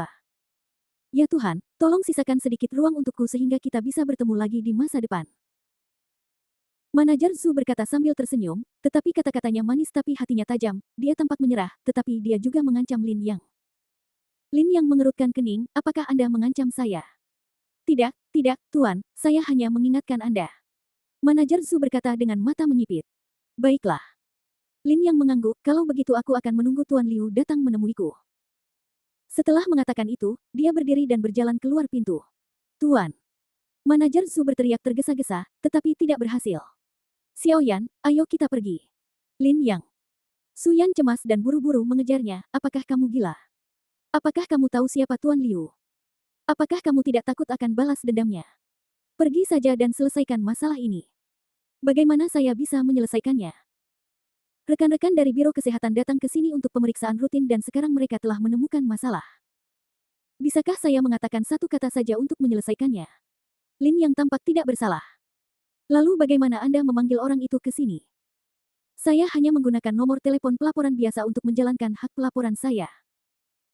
Ya Tuhan, tolong sisakan sedikit ruang untukku sehingga kita bisa bertemu lagi di masa depan. Manajer Su berkata sambil tersenyum, tetapi kata-katanya manis tapi hatinya tajam, dia tampak menyerah, tetapi dia juga mengancam Lin Yang. Lin Yang mengerutkan kening, apakah Anda mengancam saya? Tidak, tidak, Tuan, saya hanya mengingatkan Anda. Manajer Su berkata dengan mata menyipit. Baiklah. Lin Yang mengangguk, kalau begitu aku akan menunggu Tuan Liu datang menemuiku. Setelah mengatakan itu, dia berdiri dan berjalan keluar pintu. Tuan. Manajer Su berteriak tergesa-gesa, tetapi tidak berhasil. Xiaoyan, ayo kita pergi. Lin Yang. Su Yan cemas dan buru-buru mengejarnya, apakah kamu gila? Apakah kamu tahu siapa Tuan Liu? Apakah kamu tidak takut akan balas dendamnya? Pergi saja dan selesaikan masalah ini. Bagaimana saya bisa menyelesaikannya? Rekan-rekan dari Biro Kesehatan datang ke sini untuk pemeriksaan rutin dan sekarang mereka telah menemukan masalah. Bisakah saya mengatakan satu kata saja untuk menyelesaikannya? Lin Yang tampak tidak bersalah. Lalu bagaimana Anda memanggil orang itu ke sini? Saya hanya menggunakan nomor telepon pelaporan biasa untuk menjalankan hak pelaporan saya.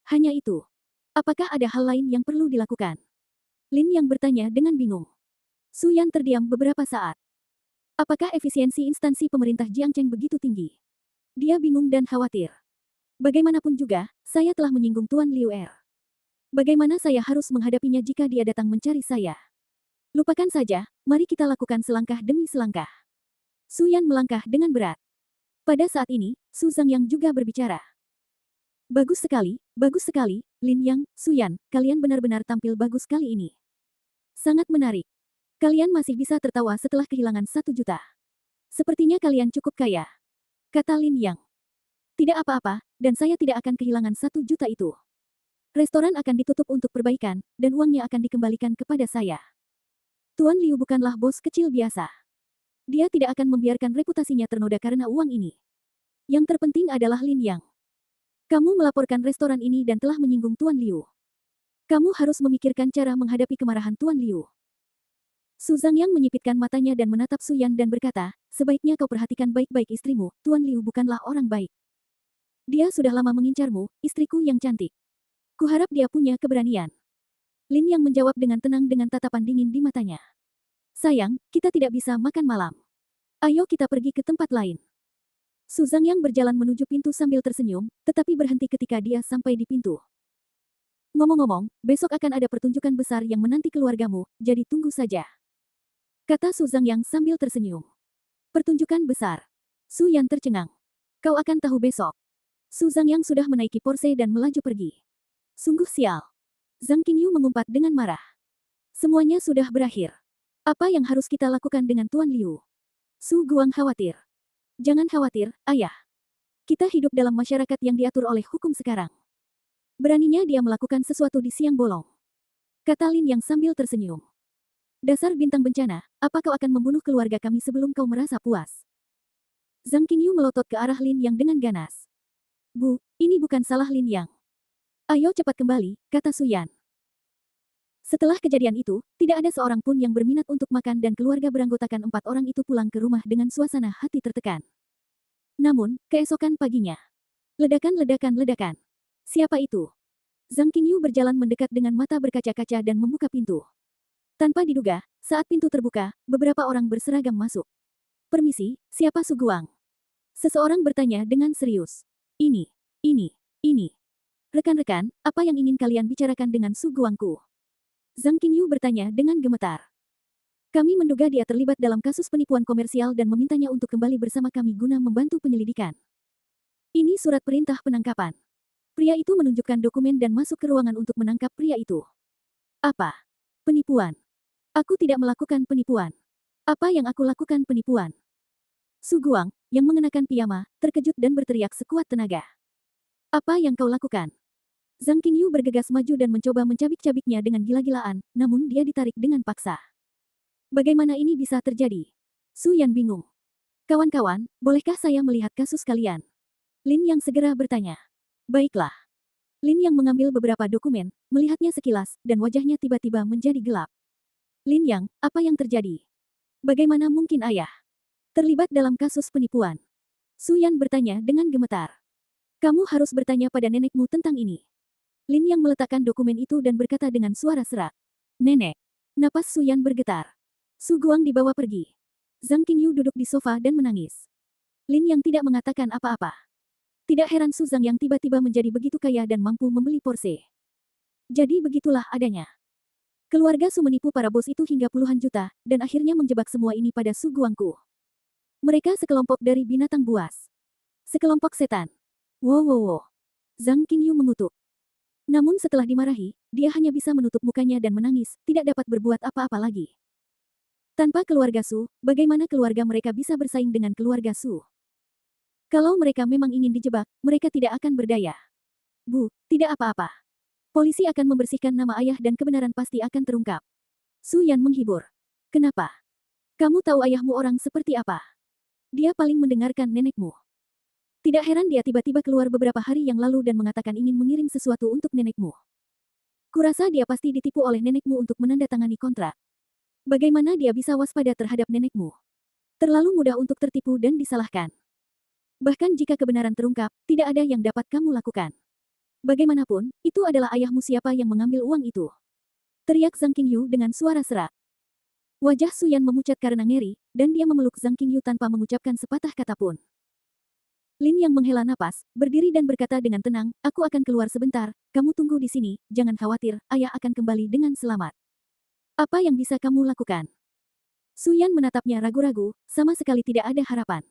Hanya itu. Apakah ada hal lain yang perlu dilakukan? Lin Yang bertanya dengan bingung. Su Yan terdiam beberapa saat. Apakah efisiensi instansi pemerintah Jiangcheng begitu tinggi? Dia bingung dan khawatir. Bagaimanapun juga, saya telah menyinggung Tuan Liu Er. Bagaimana saya harus menghadapinya jika dia datang mencari saya? Lupakan saja, mari kita lakukan selangkah demi selangkah. Su Yan melangkah dengan berat. Pada saat ini, Su Zhangyang juga berbicara. Bagus sekali, Lin Yang, Su Yan, kalian benar-benar tampil bagus kali ini. Sangat menarik. Kalian masih bisa tertawa setelah kehilangan 1 juta. Sepertinya kalian cukup kaya. Kata Lin Yang. Tidak apa-apa, dan saya tidak akan kehilangan 1 juta itu. Restoran akan ditutup untuk perbaikan, dan uangnya akan dikembalikan kepada saya. Tuan Liu bukanlah bos kecil biasa. Dia tidak akan membiarkan reputasinya ternoda karena uang ini. Yang terpenting adalah Lin Yang. Kamu melaporkan restoran ini dan telah menyinggung Tuan Liu. Kamu harus memikirkan cara menghadapi kemarahan Tuan Liu. Su Zhangyang menyipitkan matanya dan menatap Su Yan dan berkata, sebaiknya kau perhatikan baik-baik istrimu, Tuan Liu bukanlah orang baik. Dia sudah lama mengincarmu, istriku yang cantik. Kuharap dia punya keberanian. Lin Yang menjawab dengan tenang dengan tatapan dingin di matanya. Sayang, kita tidak bisa makan malam. Ayo kita pergi ke tempat lain. Su Zhangyang berjalan menuju pintu sambil tersenyum, tetapi berhenti ketika dia sampai di pintu. Ngomong-ngomong, besok akan ada pertunjukan besar yang menanti keluargamu, jadi tunggu saja. Kata Su Zhangyang sambil tersenyum. Pertunjukan besar. Su Yan tercengang. Kau akan tahu besok. Su Zhangyang sudah menaiki Porsche dan melaju pergi. Sungguh sial. Zhang Qingyu mengumpat dengan marah. Semuanya sudah berakhir. Apa yang harus kita lakukan dengan Tuan Liu? Su Guang khawatir. Jangan khawatir, ayah. Kita hidup dalam masyarakat yang diatur oleh hukum sekarang. Beraninya dia melakukan sesuatu di siang bolong. Kata Lin Yang sambil tersenyum. Dasar bintang bencana, apa kau akan membunuh keluarga kami sebelum kau merasa puas? Zhang Qingyu melotot ke arah Lin Yang dengan ganas. Bu, ini bukan salah Lin Yang. Ayo cepat kembali, kata Su Yan. Setelah kejadian itu, tidak ada seorang pun yang berminat untuk makan dan keluarga beranggotakan 4 orang itu pulang ke rumah dengan suasana hati tertekan. Namun, keesokan paginya. Ledakan. Siapa itu? Zhang Qingyu berjalan mendekat dengan mata berkaca-kaca dan membuka pintu. Tanpa diduga, saat pintu terbuka, beberapa orang berseragam masuk. Permisi, siapa Su Guang? Seseorang bertanya dengan serius. Ini. Rekan-rekan, apa yang ingin kalian bicarakan dengan Su Guangku? Zhang Qingyu bertanya dengan gemetar. Kami menduga dia terlibat dalam kasus penipuan komersial dan memintanya untuk kembali bersama kami guna membantu penyelidikan. Ini surat perintah penangkapan. Pria itu menunjukkan dokumen dan masuk ke ruangan untuk menangkap pria itu. Apa? Penipuan. Aku tidak melakukan penipuan. Apa yang aku lakukan penipuan? Su Guang, yang mengenakan piyama, terkejut dan berteriak sekuat tenaga. Apa yang kau lakukan? Zhang Qingyu bergegas maju dan mencoba mencabik-cabiknya dengan gila-gilaan, namun dia ditarik dengan paksa. Bagaimana ini bisa terjadi? Su Yan bingung. Kawan-kawan, bolehkah saya melihat kasus kalian? Lin Yang segera bertanya. Baiklah. Lin Yang mengambil beberapa dokumen, melihatnya sekilas, dan wajahnya tiba-tiba menjadi gelap. Lin Yang, apa yang terjadi? Bagaimana mungkin ayah terlibat dalam kasus penipuan? Su Yan bertanya dengan gemetar. Kamu harus bertanya pada nenekmu tentang ini. Lin Yang meletakkan dokumen itu dan berkata dengan suara serak. Nenek. Napas Su Yan bergetar. Su Guang dibawa pergi. Zhang Qingyu duduk di sofa dan menangis. Lin Yang tidak mengatakan apa-apa. Tidak heran Su Zhangyang tiba-tiba menjadi begitu kaya dan mampu membeli Porsche. Jadi begitulah adanya. Keluarga Su menipu para bos itu hingga puluhan juta, dan akhirnya menjebak semua ini pada Su Guangku. Mereka sekelompok dari binatang buas. Sekelompok setan. Wow. Zhang Qingyu mengutuk. Namun setelah dimarahi, dia hanya bisa menutup mukanya dan menangis, tidak dapat berbuat apa-apa lagi. Tanpa keluarga Su, bagaimana keluarga mereka bisa bersaing dengan keluarga Su? Kalau mereka memang ingin dijebak, mereka tidak akan berdaya. Bu, tidak apa-apa. Polisi akan membersihkan nama ayah dan kebenaran pasti akan terungkap. Su Yan menghibur. Kenapa? Kamu tahu ayahmu orang seperti apa? Dia paling mendengarkan nenekmu. Tidak heran dia tiba-tiba keluar beberapa hari yang lalu dan mengatakan ingin mengirim sesuatu untuk nenekmu. Kurasa dia pasti ditipu oleh nenekmu untuk menandatangani kontrak. Bagaimana dia bisa waspada terhadap nenekmu? Terlalu mudah untuk tertipu dan disalahkan. Bahkan jika kebenaran terungkap, tidak ada yang dapat kamu lakukan. Bagaimanapun, itu adalah ayahmu. Siapa yang mengambil uang itu? Teriak Zhang Qingyu dengan suara serak. Wajah Suyan memucat karena ngeri, dan dia memeluk Zhang Qingyu tanpa mengucapkan sepatah kata pun. Lin yang menghela napas, berdiri dan berkata dengan tenang, aku akan keluar sebentar, kamu tunggu di sini, jangan khawatir, ayah akan kembali dengan selamat. Apa yang bisa kamu lakukan? Suyan menatapnya ragu-ragu, sama sekali tidak ada harapan.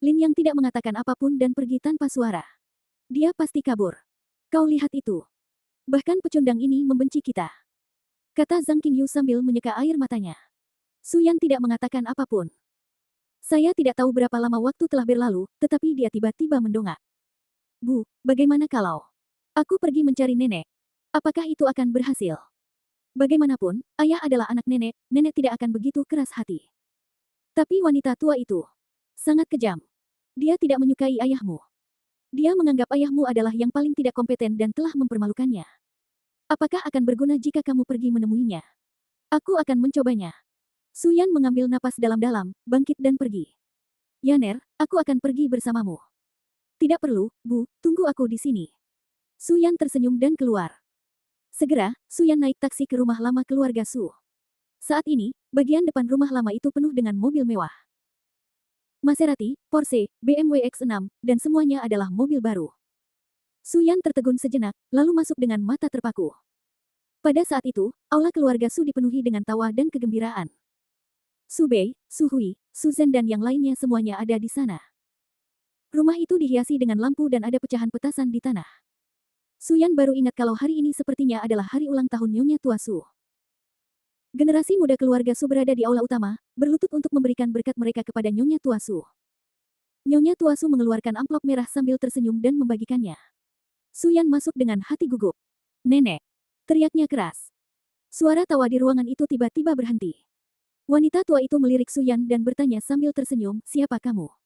Lin yang tidak mengatakan apapun dan pergi tanpa suara. Dia pasti kabur. Kau lihat itu. Bahkan pecundang ini membenci kita. Kata Zhang Qingyu sambil menyeka air matanya. Suyan tidak mengatakan apapun. Saya tidak tahu berapa lama waktu telah berlalu, tetapi dia tiba-tiba mendongak. Bu, bagaimana kalau aku pergi mencari nenek? Apakah itu akan berhasil? Bagaimanapun, ayah adalah anak nenek, nenek tidak akan begitu keras hati. Tapi wanita tua itu sangat kejam. Dia tidak menyukai ayahmu. Dia menganggap ayahmu adalah yang paling tidak kompeten dan telah mempermalukannya. Apakah akan berguna jika kamu pergi menemuinya? Aku akan mencobanya. Suyan mengambil napas dalam-dalam, bangkit dan pergi. Yaner, aku akan pergi bersamamu. Tidak perlu, Bu, tunggu aku di sini. Suyan tersenyum dan keluar. Segera, Suyan naik taksi ke rumah lama keluarga Su. Saat ini, bagian depan rumah lama itu penuh dengan mobil mewah. Maserati, Porsche, BMW X6, dan semuanya adalah mobil baru. Suyan tertegun sejenak, lalu masuk dengan mata terpaku. Pada saat itu, aula keluarga Su dipenuhi dengan tawa dan kegembiraan. Su Bei, Su Hui, Su Zhen dan yang lainnya semuanya ada di sana. Rumah itu dihiasi dengan lampu dan ada pecahan petasan di tanah. Suyan baru ingat kalau hari ini sepertinya adalah hari ulang tahun Nyonya Tua Su. Generasi muda keluarga Su berada di aula utama, berlutut untuk memberikan berkat mereka kepada Nyonya Tua Su. Nyonya Tua Su mengeluarkan amplop merah sambil tersenyum dan membagikannya. Suyan masuk dengan hati gugup. Nenek! Teriaknya keras. Suara tawa di ruangan itu tiba-tiba berhenti. Wanita tua itu melirik Suyan dan bertanya sambil tersenyum, siapa kamu?